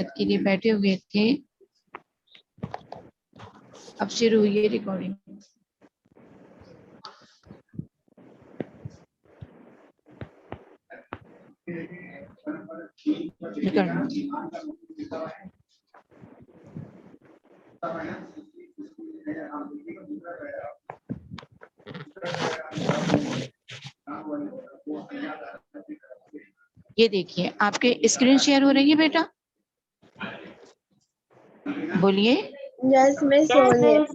के लिए बैठे हुए थे। अब शुरू हुई है रिकॉर्डिंग। ये देखिए आपके स्क्रीन शेयर हो रही है बेटा, बोलिए। यस मिस हो रही है।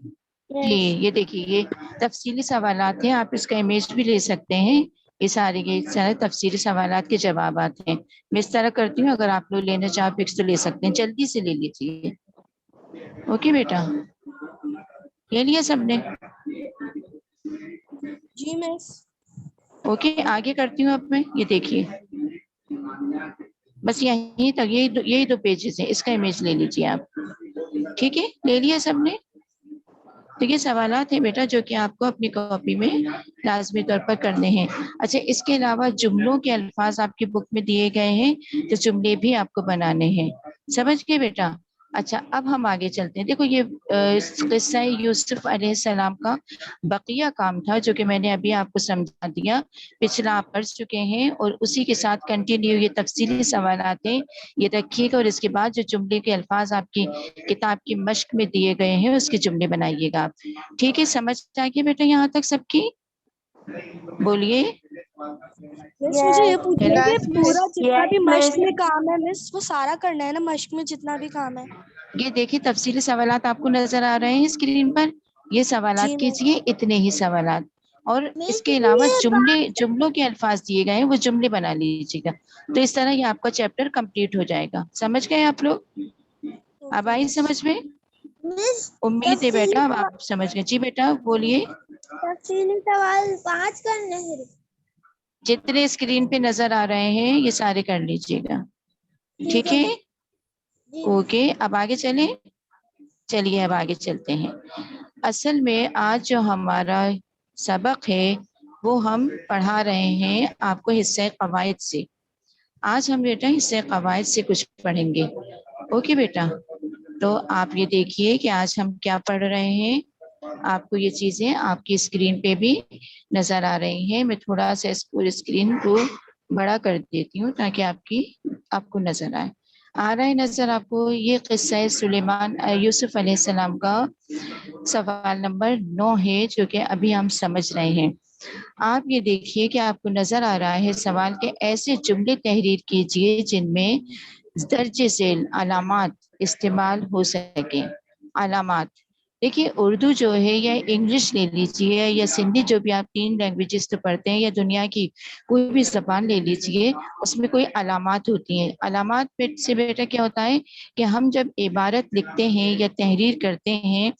जी ये देखिए ये तफसीली सवालात हैं, आप इसका इमेज भी ले सकते हैं। ये सारे तफसीली सवालात के जवाबात हैं। मैं इस तरह करती हूँ, अगर आप लोग लेना चाहो पिक्स तो ले सकते हैं, जल्दी से ले लीजिए। ओके बेटा, ले लिया सबने? जी मिस। ओके आगे करती हूँ अब मैं। ये देखिए बस यही तक, यही दो पेजेस हैं, इसका इमेज ले लीजिए आप। ठीक है, ले लिया सबने? तो ये सवालात हैं बेटा जो कि आपको अपनी कॉपी में लाजमी तौर पर करने हैं। अच्छा, इसके अलावा जुमलों के अल्फाज आपकी बुक में दिए गए हैं, तो जुमले भी आपको बनाने हैं। समझ गए बेटा? अच्छा अब हम आगे चलते हैं। देखो ये किस्सा यूसुफ अलैहिस्सलाम का बकिया काम था, जो कि मैंने अभी आपको समझा दिया। पिछला आप पढ़ चुके हैं और उसी के साथ कंटिन्यू ये तफसीली सवालात हैं, ये रखिएगा। और इसके बाद जो जुमले के अल्फाज आपकी किताब की मश्क में दिए गए हैं उसके जुमले बनाइएगा आप। ठीक है, समझ आ गया बेटा यहाँ तक सबकी? बोलिए। मिस मुझे ये पूछना है कि पूरा जितना भी मश्क मिस। में काम है मिस, वो सारा करना है ना मश्क में जितना भी काम है? ये देखिए तफसीली सवालात आपको नजर आ रहे हैं स्क्रीन पर, ये सवालात जी मिस। कीजिए, इतने ही सवालात। और मिस इसके अलावा ये जुमलों के अल्फाज दिए गए हैं, वो जुमले बना लीजिएगा। तो इस तरह ये आपका चैप्टर कंप्लीट हो जाएगा। समझ गए आप लोग? अब आई समझ में? मिस उम्मीद है तफसीली बेटा अब आप समझ गए। जी बेटा बोलिए। तफसीली सवाल 5 करने हैं। जितने स्क्रीन पे नजर आ रहे हैं ये सारे कर लीजिएगा। ठीक है, जी ओके अब आगे चलें। चलिए अब आगे चलते हैं। असल में आज जो हमारा सबक है वो हम पढ़ा रहे हैं आपको हिस्से कवायद से। आज हम बेटा हिस्से कवायद से कुछ पढ़ेंगे। ओके बेटा, तो आप ये देखिए कि आज हम क्या पढ़ रहे हैं। आपको ये चीजें आपकी स्क्रीन पे भी नजर आ रही हैं। मैं थोड़ा सा इस पूरी स्क्रीन को बड़ा कर देती हूँ ताकि आपको नजर आए। आ रहा है नजर आपको? ये किस्सा है सुलेमान यूसुफ अलैहिस्सलाम का सवाल नंबर 9 है, जो कि अभी हम समझ रहे हैं। आप ये देखिए कि आपको नजर आ रहा है सवाल के ऐसे जुमले तहरीर कीजिए जिनमें दर्ज झेल अलामात इस्तेमाल हो सके। अलामात देखिए, उर्दू जो है या इंग्लिश ले लीजिए या सिंधी, जो भी आप 3 लैंग्वेजेस तो पढ़ते हैं, या दुनिया की कोई भी जबान ले लीजिए, उसमें कोई अलामात होती हैं। अलामात से बेटा क्या होता है कि हम जब इबारत लिखते हैं या तहरीर करते हैं,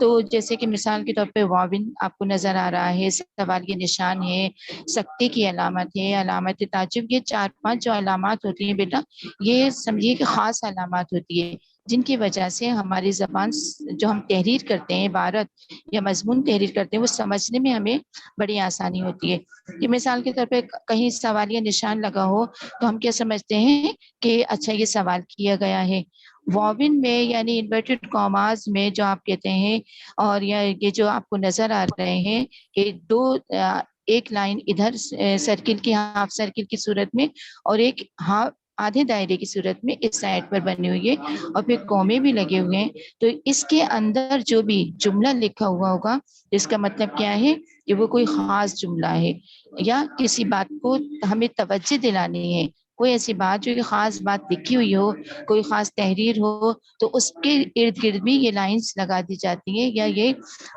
तो जैसे कि मिसाल के तौर पे वाविन आपको नजर आ रहा है, सवाल के निशान है, सख्ती की अलामत है, अलामत ताजुब, ये 4-5 जो अलामत होती हैं बेटा, ये समझिए कि खास अलामत होती है, जिनकी वजह से हमारी जबान जो हम तहरीर करते हैं, इबारत या मजमून तहरीर करते हैं, वो समझने में हमें बड़ी आसानी होती है। कि मिसाल के तौर पे कहीं सवालिया निशान लगा हो तो हम क्या समझते हैं कि अच्छा ये सवाल किया गया है। वॉविन में यानी इन्वर्टेड कॉमास में जो आप कहते हैं, और ये जो आपको नजर आ रहे हैं कि एक लाइन इधर सर्किल की, हाफ सर्किल की सूरत में, और एक हाफ आधे दायरे की सूरत में इस साइड पर बनी हुई है, और फिर कौमे भी लगे हुए हैं। तो इसके अंदर जो भी जुमला लिखा हुआ होगा, इसका मतलब क्या है कि वो कोई खास जुमला है, या किसी बात को हमें तवज्जो दिलानी है, कोई ऐसी बात जो कि खास बात लिखी हुई हो, कोई खास तहरीर हो, तो उसके इर्द गिर्द भी ये लाइंस लगा दी जाती है, या ये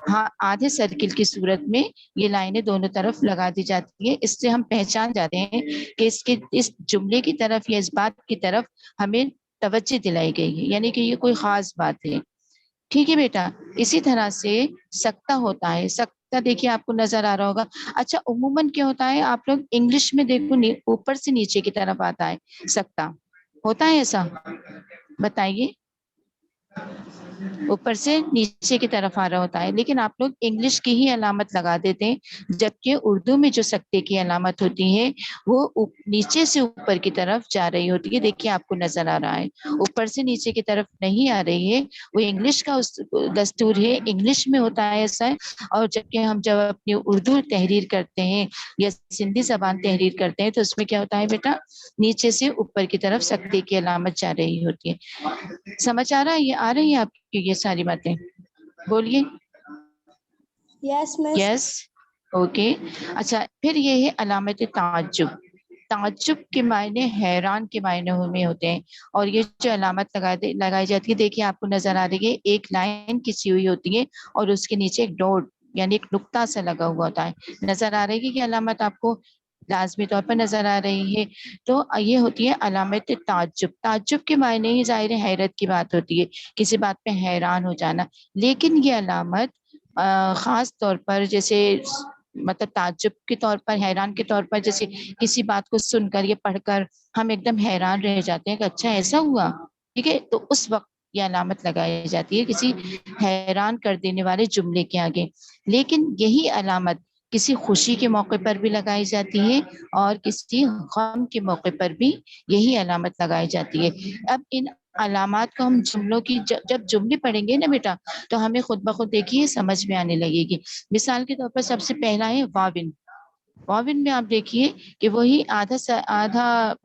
हाँ आधे सर्किल की सूरत में ये लाइनें दोनों तरफ लगा दी जाती है। इससे हम पहचान जाते हैं कि इस जुमले की तरफ या इस बात की तरफ हमें तवज्जो दिलाई गई है, यानी कि ये कोई खास बात है। ठीक है बेटा, इसी तरह से सकता होता है। सकता देखिए आपको नजर आ रहा होगा। अच्छा, उम्मूमन क्या होता है, आप लोग इंग्लिश में देखो ऊपर से नीचे की तरफ आता है सकता, होता है ऐसा? बताइए। ऊपर से नीचे की तरफ आ रहा होता है, लेकिन आप लोग इंग्लिश की ही अलामत लगा देते हैं, जबकि उर्दू में जो सक्ते की अलामत होती है वो नीचे से ऊपर की तरफ जा रही होती है। देखिए आपको नजर आ रहा है, ऊपर से नीचे की तरफ नहीं आ रही है, वो इंग्लिश का उस दस्तूर है, इंग्लिश में होता है ऐसा है। और जबकि हम जब अपनी उर्दू तहरीर करते हैं या सिंधी जबान तहरीर करते हैं तो उसमें क्या होता है बेटा, नीचे से ऊपर की तरफ सक्ते की अलामत जा रही होती है। समझ आ रहा है, ये आ रही है आपकी ये सारी बातें? बोलिए। Yes miss. Yes, okay. अच्छा, फिर ये है अलामत ताज्जुब। ताज्जुब के मायने हैरान के मायने में होते हैं। और ये जो अलामत लगाई जाती है, देखिए आपको नजर आ रही है, एक लाइन खींची हुई होती है और उसके नीचे एक डॉट यानी एक नुक्ता सा लगा हुआ होता है। नजर आ रही है कि अलामत आपको लाजमी तौर पर नजर आ रही है। तो ये होती है अलामत ताज्जुब। ताज्जुब के मायने ही जाहिर है हैरत की बात होती है, किसी बात पे हैरान हो जाना। लेकिन ये अलामत खास तौर पर जैसे मतलब ताज्जुब के तौर पर, हैरान के तौर पर, जैसे किसी बात को सुनकर या पढ़कर हम एकदम हैरान रह जाते हैं कि अच्छा ऐसा हुआ, ठीक है, तो उस वक्त ये अलामत लगाई जाती है किसी हैरान कर देने वाले जुमले के आगे। लेकिन यही अलामत किसी खुशी के मौके पर भी लगाई जाती है और किसी गम के मौके पर भी यही अलामत लगाई जाती है। अब इन अलामात को हम जुमलों की जब जुमले पढ़ेंगे ना बेटा, तो हमें खुद ब खुद देखिए समझ में आने लगेगी। मिसाल के तौर पर सबसे पहला है वाविन। वाविन में आप देखिए कि वही आधा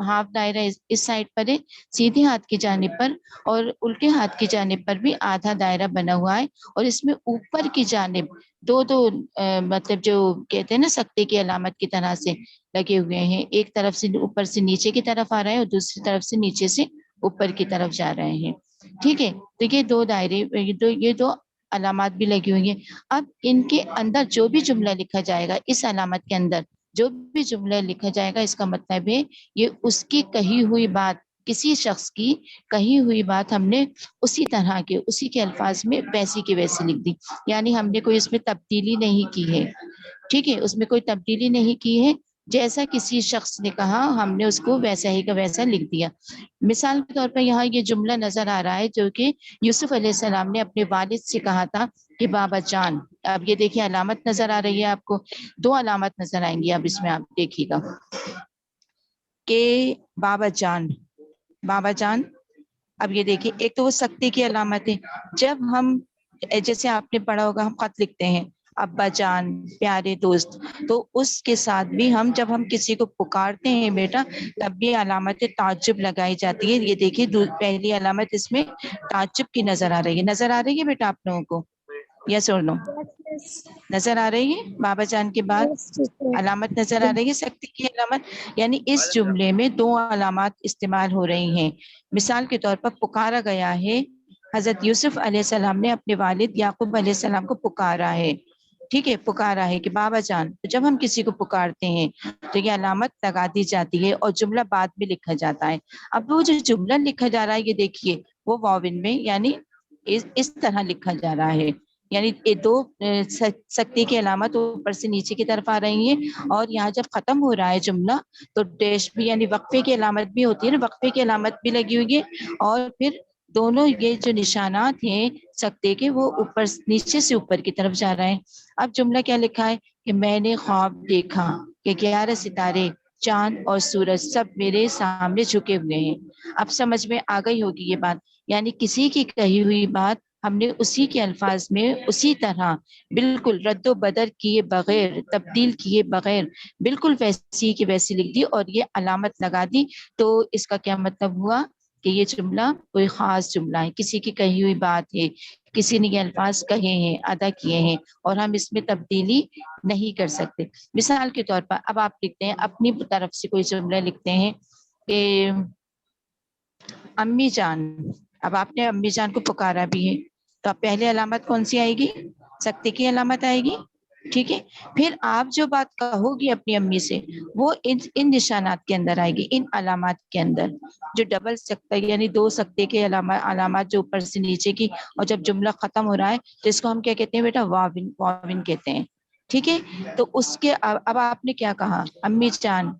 हाफ दायरा इस साइड पर है, सीधे हाथ की जानिब पर, और उल्टे हाथ की जानिब पर भी आधा दायरा बना हुआ है। और इसमें ऊपर की जानिब दो दो मतलब जो कहते हैं ना सक्ते की अलामत की तरह से लगे हुए हैं, एक तरफ से ऊपर से नीचे की तरफ आ रहा है और दूसरी तरफ से नीचे से ऊपर की तरफ जा रहे हैं। ठीक है, तो ये दो दायरे, ये दो अलामत भी लगी हुई है। अब इनके अंदर जो भी जुमला लिखा जाएगा, इस अलामत के अंदर जो भी जुमला लिखा जाएगा, इसका मतलब है ये उसकी कही हुई बात, किसी शख्स की कही हुई बात हमने उसी तरह के, उसी के अल्फाज में वैसी की वैसी लिख दी। यानी हमने कोई इसमें तब्दीली नहीं की है। ठीक है, उसमें कोई तब्दीली नहीं की है, जैसा किसी शख्स ने कहा हमने उसको वैसा ही का वैसा लिख दिया। मिसाल के तौर पर यहाँ ये जुमला नजर आ रहा है जो कि यूसुफ अलैहिस्सलाम ने अपने वालिद से कहा था कि बाबा जान। अब ये देखिए अलामत नजर आ रही है आपको, दो अलामत नजर आएंगी अब इसमें, आप देखिएगा कि बाबा जान, बाबा जान। अब ये देखिए, एक तो वो सख्ती की अलामत है। जब हम, जैसे आपने पढ़ा होगा, हम खत लिखते हैं अब्बा जान, प्यारे दोस्त, तो उसके साथ भी हम जब हम किसी को पुकारते हैं बेटा, तब भी अलामत ताज्जुब लगाई जाती है। ये देखिए पहली अलामत इसमें ताज्जुब की नजर आ रही है। नजर आ रही है बेटा आप लोगों को? यस और नो? Yes miss. नजर आ रही है? बाबा जान के बाद यस टीचर। अलामत नजर आ रही है, सख्ती की अलामत। यानी इस जुमले में दो अलामत इस्तेमाल हो रही हैं। मिसाल के तौर पर पुकारा गया है, हजरत यूसुफ अलैहिस्सलाम ने अपने वालिद याकूब अलैहिस्सलाम को पुकारा है। ठीक है, पुकारा है कि बाबा जान। तो जब हम किसी को पुकारते हैं तो ये अलामत लगा दी जाती है और जुमला बाद में लिखा जाता है। अब वो जो जुमला लिखा जा रहा है, ये देखिए वो वाविन में, यानी इस तरह लिखा जा रहा है। यानी ये दो सख्ती की अलामत ऊपर से नीचे की तरफ आ रही है, और यहाँ जब खत्म हो रहा है जुमला तो डैश भी यानी वक्फे की अलामत भी होती है ना, वक्फे की अलामत भी लगी हुई है। और फिर दोनों ये जो निशानात हैं सख्ते के, वो ऊपर नीचे से ऊपर की तरफ जा रहे हैं। अब जुमला क्या लिखा है कि मैंने ख्वाब देखा कि 11 सितारे, चांद और सूरज सब मेरे सामने झुके हुए हैं। अब समझ में आ गई होगी ये बात। यानी किसी की कही हुई बात हमने उसी के अल्फाज में उसी तरह बिल्कुल रद्दो बदल किए बगैर, तब्दील किए बगैर, बिल्कुल वैसी की वैसी लिख दी और ये अलामत लगा दी। तो इसका क्या मतलब हुआ कि ये जुमला कोई खास जुमला है, किसी की कही हुई बात है, किसी ने ये अल्फाज कहे हैं, अदा किए हैं, और हम इसमें तब्दीली नहीं कर सकते। मिसाल के तौर पर अब आप लिखते हैं, अपनी तरफ से कोई जुमला लिखते हैं कि अम्मी जान। अब आपने अम्मी जान को पुकारा भी है, तो अब पहले अलामत कौन सी आएगी? सख्ती की अलामत आएगी। ठीक है, फिर आप जो बात कहोगी अपनी अम्मी से, वो इन निशानात के अंदर आएगी, इन अलामत के अंदर, जो डबल सख्ता यानी दो सख्ते के अलामत जो ऊपर से नीचे की। और जब जुमला खत्म हो रहा है तो इसको हम क्या कहते हैं बेटा? वाविन, वाविन कहते हैं। ठीक है, तो उसके अब आपने क्या कहा? अम्मी जान,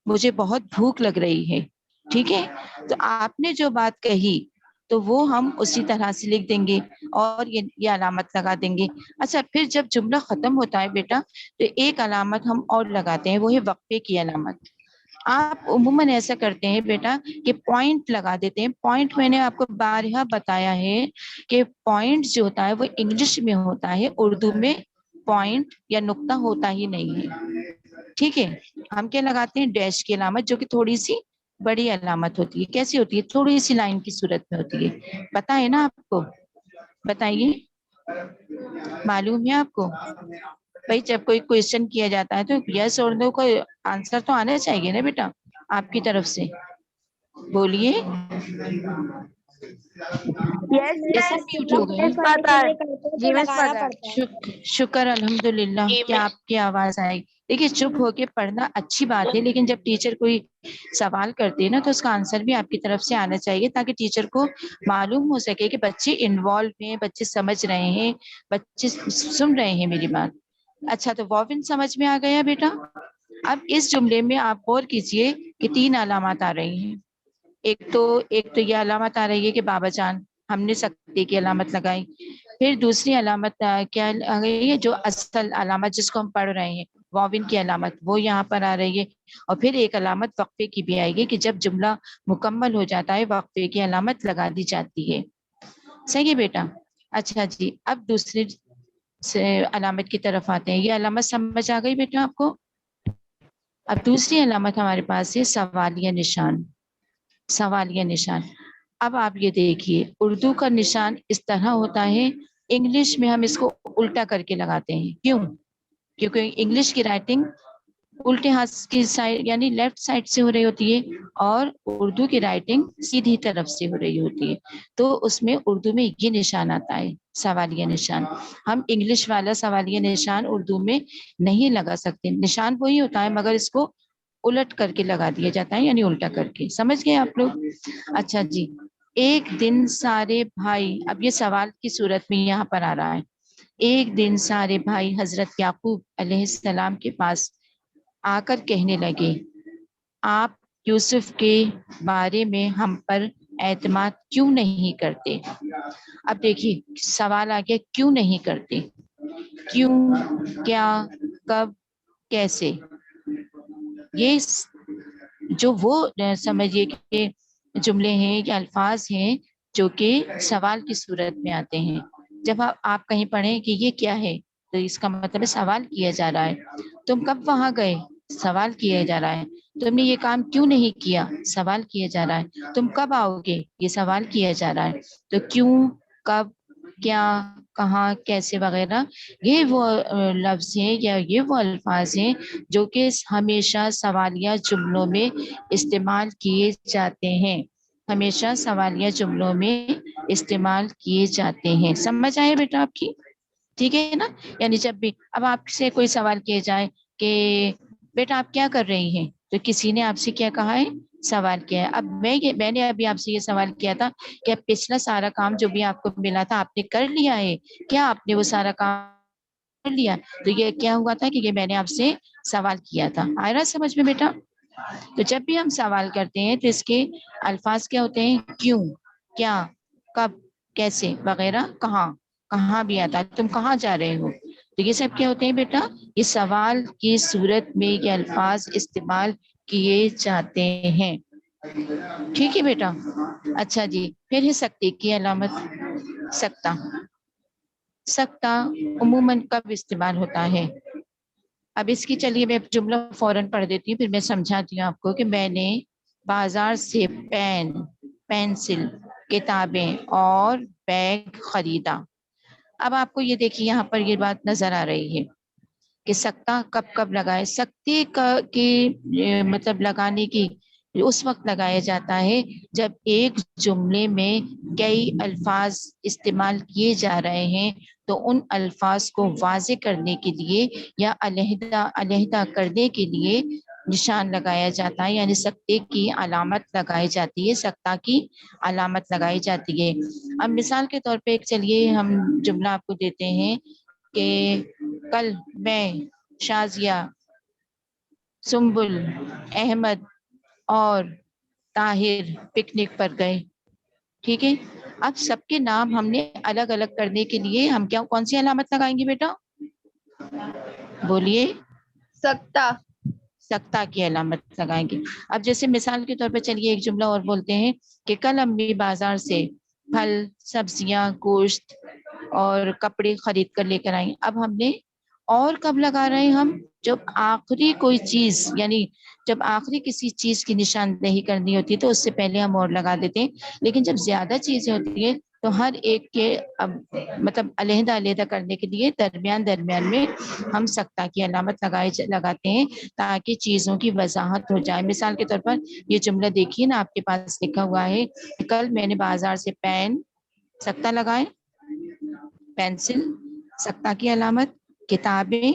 मुझे बहुत भूख लग रही है। ठीक है, तो आपने जो बात कही तो वो हम उसी तरह से लिख देंगे और ये अलामत लगा देंगे। अच्छा, फिर जब जुमला खत्म होता है बेटा, तो एक अलामत हम और लगाते हैं, वो है वक्फे की अलामत। आप उम्मूमन ऐसा करते हैं बेटा कि पॉइंट लगा देते हैं। पॉइंट मैंने आपको बारहा बताया है कि पॉइंट जो होता है वो इंग्लिश में होता है, उर्दू में पॉइंट या नुक्ता होता ही नहीं है। ठीक है, हम क्या लगाते हैं, डैश की अलामत, जो कि थोड़ी सी बड़ी अलामत होती है। कैसी होती है, थोड़ी सी लाइन की सूरत में होती है। पता है ना आपको, बताइए, मालूम है आपको? भाई जब कोई क्वेश्चन किया जाता है तो यस और नो का आंसर तो आना चाहिए ना बेटा आपकी तरफ से, बोलिए। यस कैसे यस म्यूट हो गए? पता है जी मिस पता है। शुक्र अल्हम्दुलिल्लाह कि आपकी आवाज आई। देखिए, चुप होके पढ़ना अच्छी बात है, लेकिन जब टीचर कोई सवाल करती है ना, तो उसका आंसर भी आपकी तरफ से आना चाहिए, ताकि टीचर को मालूम हो सके कि बच्चे इन्वॉल्व हैं, बच्चे समझ रहे हैं, बच्चे सुन रहे हैं मेरी बात। अच्छा, तो वॉविन समझ में आ गया बेटा? अब इस जुमले में आप गौर कीजिए कि 3 अलामत आ रही हैं। एक तो ये अलामत आ रही है कि बाबा जान, हमने सख्ती की अलामत लगाई। फिर दूसरी अलामत क्या आ गई है, जो असल अलामत जिसको हम पढ़ रहे हैं, वाविन की अलामत, वो यहाँ पर आ रही है। और फिर एक अलामत वक्फे की भी आएगी कि जब जुमला मुकम्मल हो जाता है, वक्फे की अलामत लगा दी जाती है। सही है बेटा? अच्छा जी, अब दूसरी से अलामत की तरफ आते हैं। ये अलामत समझ आ गई बेटा आपको? अब दूसरी अलामत हमारे पास है सवालिया निशान। सवालिया निशान, अब आप ये देखिए, उर्दू का निशान इस तरह होता है, इंग्लिश में हम इसको उल्टा करके लगाते हैं। क्यों? क्योंकि इंग्लिश की राइटिंग उल्टे हाथ की साइड यानी लेफ्ट साइड से हो रही होती है, और उर्दू की राइटिंग सीधी तरफ से हो रही होती है। तो उसमें उर्दू में ये निशान आता है, सवालिया निशान। हम इंग्लिश वाला सवालिया निशान उर्दू में नहीं लगा सकते। निशान वही होता है, मगर इसको उलट करके लगा दिया जाता है, यानी उल्टा करके। समझ गए आप लोग? अच्छा जी, एक दिन सारे भाई, अब ये सवाल की सूरत में यहाँ पर आ रहा है। एक दिन सारे भाई हजरत याकूब अलैहिस्सलाम के पास आकर कहने लगे, आप यूसुफ के बारे में हम पर एतमाद क्यों नहीं करते? अब देखिए, सवाल आ गया, क्यों नहीं करते? क्यों, क्या, कब, कैसे? ये जो वो समझिए कि जुमले हैं या अल्फाज हैं जो कि सवाल की सूरत में आते हैं। जब आप कहीं पढ़ें कि ये क्या है, तो इसका मतलब है सवाल किया जा रहा है। तुम कब वहां गए? सवाल किया जा रहा है। तुमने ये काम क्यों नहीं किया? सवाल किया जा रहा है। तुम कब आओगे? ये सवाल किया जा रहा है। तो क्यों, कब, क्या, कहाँ, कैसे वगैरह, ये वो लफ्ज हैं या ये वो अल्फाज हैं जो कि हमेशा सवालिया जुमलों में इस्तेमाल किए जाते हैं। हमेशा सवालिया जुमलों में इस्तेमाल किए जाते हैं। समझ आए बेटा आपकी? ठीक है ना? यानी जब भी अब आपसे कोई सवाल किया जाए कि बेटा आप क्या कर रही हैं, तो किसी ने आपसे क्या कहा है, सवाल किया है। अब मैंने अभी आपसे ये सवाल किया था कि पिछला सारा काम जो भी आपको मिला था आपने कर लिया है? क्या आपने वो सारा काम कर लिया? तो ये क्या हुआ था कि ये मैंने आपसे सवाल किया था। आ रहा समझ में बेटा? तो जब भी हम सवाल करते हैं तो इसके अल्फाज क्या होते हैं, क्यों, क्या, कब, कैसे वगैरह, कहाँ। कहाँ भी आता है, तुम कहाँ जा रहे हो, तो ये सब क्या होते हैं बेटा, ये सवाल की सूरत में ये अल्फाज इस्तेमाल किए जाते हैं। ठीक है बेटा? अच्छा जी, फिर है सख्ती की अलामत। सख्ता, सख्ता उमूमन कब इस्तेमाल होता है? अब इसकी चलिए मैं जुमला फौरन पढ़ देती हूँ, फिर मैं समझाती हूँ आपको कि मैंने बाजार से पेन, पेंसिल, किताबें और बैग खरीदा। अब आपको ये देखिए, यहाँ पर ये बात नजर आ रही है कि सख्ता कब कब लगाए। सख्ती का की मतलब लगाने की उस वक्त लगाया जाता है जब एक जुमले में कई अल्फाज इस्तेमाल किए जा रहे हैं, तो उन अल्फाज को वाजे करने के लिए या अलहदा अलहदा करने के लिए निशान लगाया जाता है, यानी सख्ते की अलामत लगाई जाती है, सख्ता की अलामत लगाई जाती है। अब मिसाल के तौर पे एक चलिए हम जुमला आपको देते हैं कि कल मैं, शाजिया, सुम्बुल, अहमद और ताहिर पिकनिक पर गए। ठीक है, अब सबके नाम हमने अलग अलग करने के लिए हम क्या कौन सी अलामत लगाएंगे बेटा? बोलिए। सकता। सकता की अलामत लगाएंगे। अब जैसे मिसाल के तौर पर चलिए एक जुमला और बोलते हैं कि कल अम्मी बाजार से फल, सब्जियां, गोश्त और कपड़े खरीद कर लेकर आई। अब हमने और कब लगा रहे हैं हम? जब आखिरी कोई चीज, यानी जब आखिरी किसी चीज की निशानदेही करनी होती है तो उससे पहले हम और लगा देते हैं। लेकिन जब ज्यादा चीजें होती है तो हर एक के अब मतलब अलहदा अलहदा करने के लिए दरमियान दरमियान में हम सकता की अलामत लगाते हैं ताकि चीजों की वजाहत हो जाए। मिसाल के तौर पर ये जुमला देखिए ना, आपके पास लिखा हुआ है, कल मैंने बाजार से पेन, सकता लगाए, पेंसिल, सकता की अलामत, किताबें,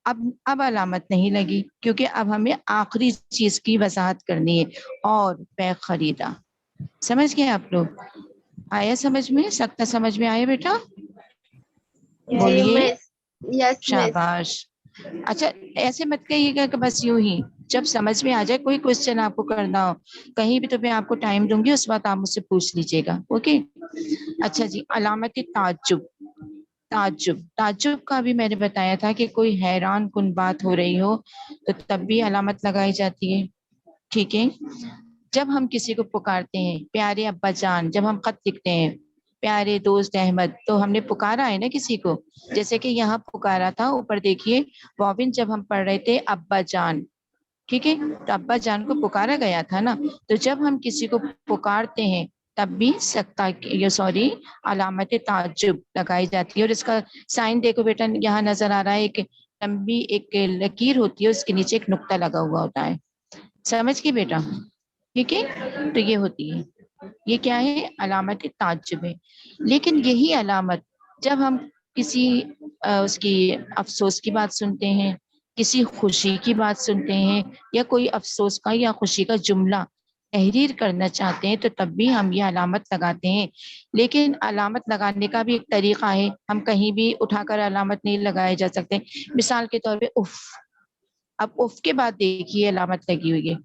अब अलामत नहीं लगी क्योंकि अब हमें आखिरी चीज की वजाहत करनी है, और बैग खरीदा। समझ गए आप लोग? आया समझ में? सकता समझ में आया बेटा? बोलिए। Yes miss. शाबाश। अच्छा, ऐसे मत कहिएगा कि बस यूं ही, जब समझ में आ जाए, कोई क्वेश्चन आपको करना हो कहीं भी तो मैं आपको टाइम दूंगी, उस वक्त आप मुझसे पूछ लीजिएगा। ओके। अच्छा जी, अलामत ताज्जुब। ताज्जुब, ताज्जुब का भी मैंने बताया था कि कोई हैरान कुन बात हो रही हो तो तब भी अलामत लगाई जाती है। ठीक है, जब हम किसी को पुकारते हैं प्यारे अब्बा जान, जब हम खत लिखते हैं प्यारे दोस्त अहमद, तो हमने पुकारा है ना किसी को। जैसे कि यहाँ पुकारा था, ऊपर देखिए बॉबिन, जब हम पढ़ रहे थे अब्बा जान, ठीक है, तो अब्बा जान को पुकारा गया था ना। तो जब हम किसी को पुकारते हैं तब भी सकता ये सॉरी अलामत ताज्जुब लगाई जाती है। और इसका साइन देखो बेटा, यहाँ नजर आ रहा है, एक लंबी एक लकीर होती है, उसके नीचे एक नुक्ता लगा हुआ होता है। समझ गए बेटा? ठीक है, तो ये होती है, ये क्या है? अलामत ताज्जुब है। लेकिन यही अलामत जब हम किसी उसकी अफसोस की बात सुनते हैं, किसी खुशी की बात सुनते हैं, या कोई अफसोस का या खुशी का जुमला तहरीर करना चाहते हैं तो तब भी हम ये अलामत लगाते हैं। लेकिन अलामत लगाने का भी एक तरीका है, हम कहीं भी उठाकर अलामत नहीं लगाए जा सकते। मिसाल के तौर पे उफ, अब उफ के बाद देखिए अलामत लगी हुई है,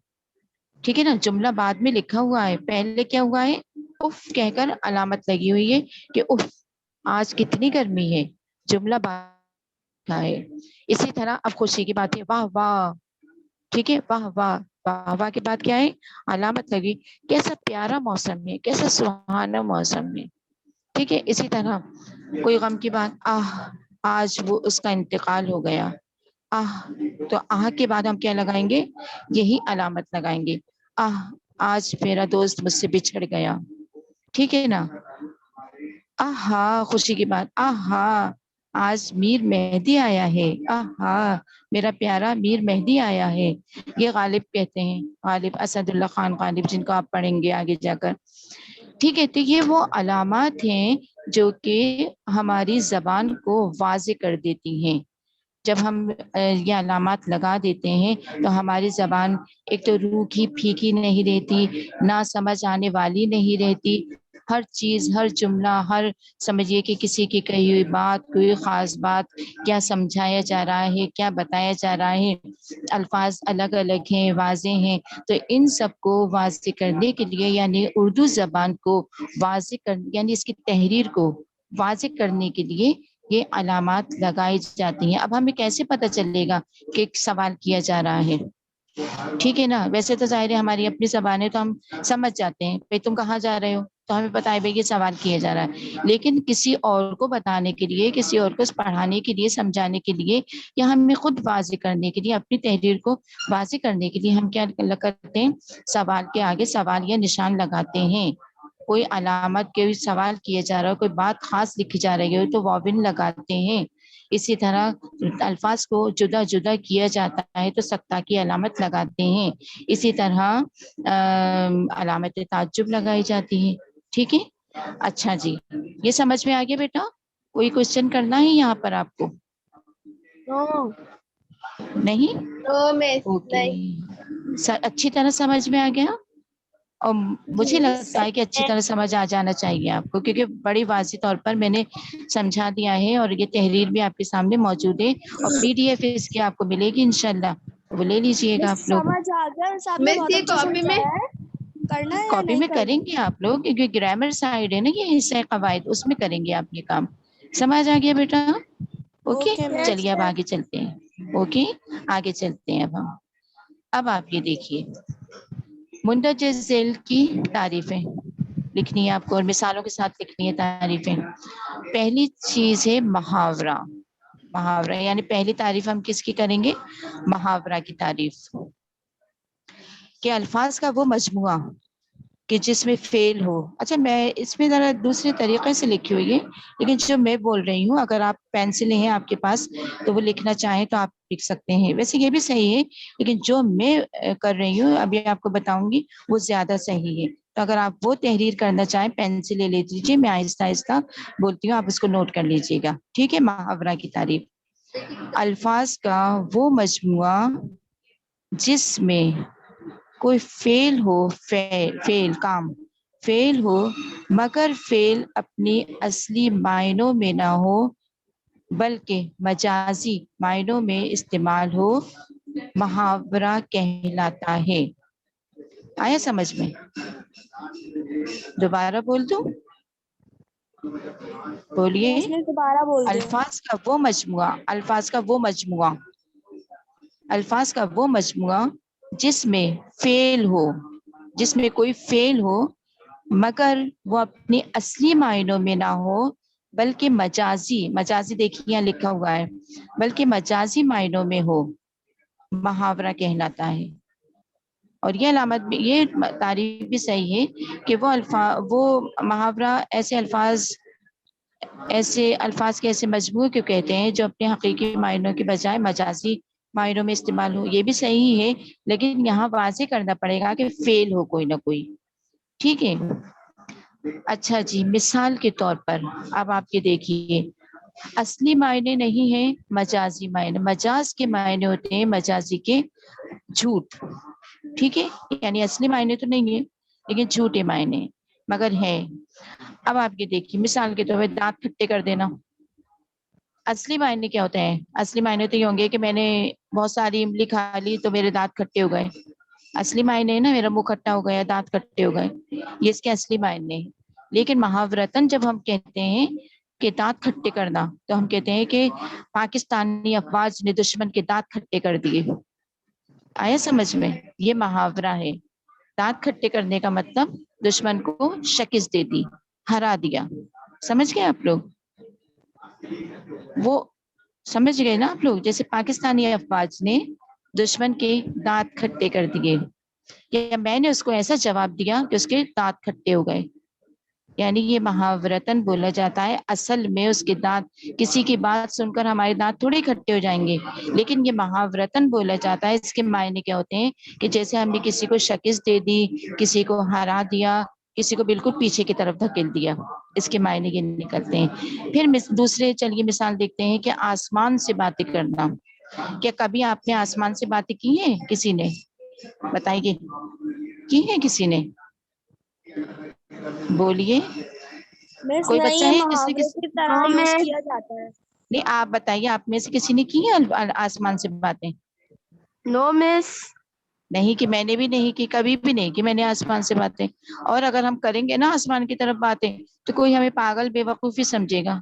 ठीक है ना, जुमला बाद में लिखा हुआ है, पहले क्या हुआ है? उफ कहकर अलामत लगी हुई है कि उफ आज कितनी गर्मी है, जुमला बाद का है। इसी तरह अब खुशी की बात है, वाह वाह, ठीक है, वाह वाह, वाह वाह के बाद क्या है? अलामत लगी, कैसा प्यारा मौसम है, कैसा सुहाना मौसम है। ठीक है, इसी तरह कोई गम की बात, आह आज वो उसका इंतकाल हो गया, आह, तो आह के बाद हम क्या लगाएंगे? यही अलामत लगाएंगे, आह आज मेरा दोस्त मुझसे बिछड़ गया। ठीक है ना? आहा खुशी की बात, आहा आज मीर मेहदी आया है, आहा मेरा प्यारा मीर मेहदी आया है। ये गालिब कहते हैं, गालिब असदुल्ला खान गालिब, जिनको आप पढ़ेंगे आगे जाकर। ठीक है, तो ये वो अलामात हैं जो कि हमारी जबान को वाजे कर देती हैं। जब हम ये अलामात लगा देते हैं तो हमारी जबान एक तो रूखी फीकी नहीं रहती, ना समझ आने वाली नहीं रहती। हर चीज, हर जुमला, हर समझिए कि किसी की कही हुई बात, कोई खास बात, क्या समझाया जा रहा है, क्या बताया जा रहा है, अल्फाज अलग अलग हैं, वाजे हैं। तो इन सबको वाजे करने के लिए, यानी उर्दू जबान को वाजे कर, यानी इसकी तहरीर को वाजे करने के लिए ये अलामात लगाई जाती हैं। अब हमें कैसे पता चलेगा कि एक सवाल किया जा रहा है? ठीक है ना, वैसे तो जाहिर है हमारी अपनी जबान है तो हम समझ जाते हैं, भाई तुम कहाँ जा रहे हो, तो हमें पता है भाई ये सवाल किया जा रहा है। लेकिन किसी और को बताने के लिए, किसी और को पढ़ाने के लिए, समझाने के लिए, या हमें खुद वाजे करने के लिए, अपनी तहरीर को वाजे करने के लिए हम क्या करते हैं? सवाल के आगे सवाल या निशान लगाते हैं। कोई अलामत, कोई सवाल किया जा रहा हो, कोई बात खास लिखी जा रही हो तो वाविन लगाते हैं। इसी तरह अल्फाज को जुदा जुदा किया जाता है तो सक्ता की अलामत लगाते हैं। इसी तरह अलामत ताज्जुब लगाई जाती है। ठीक है, अच्छा जी, ये समझ में आ गया बेटा? कोई क्वेश्चन करना है यहाँ पर आपको? नो। नहीं? No miss. ओके, नहीं। अच्छी तरह समझ में आ गया। और मुझे लगता है कि अच्छी जी। तरह समझ आ जाना चाहिए आपको, क्योंकि बड़ी वाज़ी तौर पर मैंने समझा दिया है, और ये तहरीर भी आपके सामने मौजूद है, और पीडीएफ इसकी आपको मिलेगी इंशाल्लाह, वो ले लीजिएगा आप लोग। समझ आ गया, आपने मिस बहुत ये अच्छा कॉपी में समझाया है। करना है या कॉपी नहीं में करना? करेंगे आप लोग, क्योंकि ग्रामर साइड है ना ये हिस्सा कवायद, उसमें करेंगे आप ये काम। समझ आ गया बेटा? Okay, okay ma'am. चलिए अब आगे चलते हैं। ओके, आगे चलते हैं अब हम। अब आप ये देखिए, मुंदरज झैल की तारीफें लिखनी है आपको और मिसालों के साथ लिखनी है तारीफें। पहली चीज है मुहावरा। मुहावरा यानी पहली तारीफ हम किसकी करेंगे? मुहावरा की तारीफ। के अल्फाज का वो मजमुआ कि जिसमें फेल हो। अच्छा, मैं इसमें जरा दूसरे तरीके से लिखी हुई है, लेकिन जो मैं बोल रही हूँ, अगर आप पेंसिलें हैं आपके पास तो वो लिखना चाहें तो आप लिख सकते हैं। वैसे ये भी सही है, लेकिन जो मैं कर रही हूँ अभी आपको बताऊंगी वो ज्यादा सही है। तो अगर आप वो तहरीर करना चाहें, पेंसिलें ले लीजिए, मैं आहिस्ता आहिस्ता बोलती हूँ, आप उसको नोट कर लीजिएगा। ठीक है? मुहावरा की तारीफ। अल्फाज का वो मजमुआ जिसमें कोई फेल हो, फेल काम फेल हो, मगर फेल अपनी असली मायनों में ना हो बल्कि मजाजी मायनों में इस्तेमाल हो, मुहावरा कहलाता है। आया समझ में? दोबारा बोल दूं? बोलिए। यस मिस, दोबारा बोल दो। अल्फाज का वो मजमुआ, अल्फाज का वो मजमुआ, अल्फाज का वो मजमुआ जिसमें फेल हो, जिसमें कोई फेल हो, मगर वो अपनी असली मायनों में ना हो बल्कि मजाजी, मजाजी देखिए यहाँ लिखा हुआ है, बल्कि मजाजी मायनों में हो, मुहावरा कहलाता है। और ये अलामत भी, ये तारीफ भी सही है कि वो मुहावरा ऐसे अल्फाज के ऐसे मजमूए क्यों कहते हैं जो अपने हकीकी मायनों के बजाय मजाजी मायनों में इस्तेमाल हो। ये भी सही है, लेकिन यहाँ वाज़ेह करना पड़ेगा कि फेल हो कोई ना कोई। ठीक है? अच्छा जी, मिसाल के तौर पर अब आप ये देखिए, असली मायने नहीं है, मजाजी मायने। मजाज के मायने होते हैं मजाजी के झूठ। ठीक है? यानी असली मायने तो नहीं है, लेकिन झूठे मायने मगर है। अब आप ये देखिए, मिसाल के तौर पर दांत खट्टे कर देना। असली मायने क्या होते हैं? असली मायने तो ये होंगे कि मैंने बहुत सारी इमली खा ली तो मेरे दांत खट्टे हो गए। असली मायने है ना, मेरा मुंह खट्टा हो गया, दांत खट्टे हो गए, ये इसके असली मायने हैं। लेकिन मुहावरतन जब हम कहते हैं कि दांत खट्टे करना, तो हम कहते हैं कि पाकिस्तानी अफवाज ने दुश्मन के दांत खट्टे कर दिए। आया समझ में? ये मुहावरा है। दांत खट्टे करने का मतलब दुश्मन को शिकस्त दे दी, हरा दिया। समझ गए आप लोग? वो समझ गए ना आप लोग? जैसे पाकिस्तानी अफवाज ने दुश्मन के दांत खट्टे कर दिए, या मैंने उसको ऐसा जवाब दिया कि उसके दांत खट्टे हो गए। यानी ये मुहावरतन बोला जाता है। असल में उसके दांत, किसी की बात सुनकर हमारे दांत थोड़े खट्टे हो जाएंगे, लेकिन ये मुहावरतन बोला जाता है। इसके मायने क्या होते हैं कि जैसे हमने किसी को शिकस्त दे दी, किसी को हरा दिया, किसी को बिल्कुल पीछे की तरफ धकेल दिया, इसके मायने ये निकलते हैं। फिर दूसरे चलिए मिसाल देखते हैं कि आसमान से बातें करना। क्या कभी आपने आसमान से बातें की हैं किसी ने? बताइए, की है किसी ने? बोलिए। मिस कोई नहीं, बच्चा ये है जिसने मुहावरे किसी, की तरह यूज किया जाता है। नहीं आप बताइए, आप में से किसी ने की है आसमान से बातें? No miss. नहीं कि मैंने भी नहीं की, कभी भी नहीं की मैंने आसमान से बातें। और अगर हम करेंगे ना आसमान की तरफ बातें, तो कोई हमें पागल बेवकूफी समझेगा।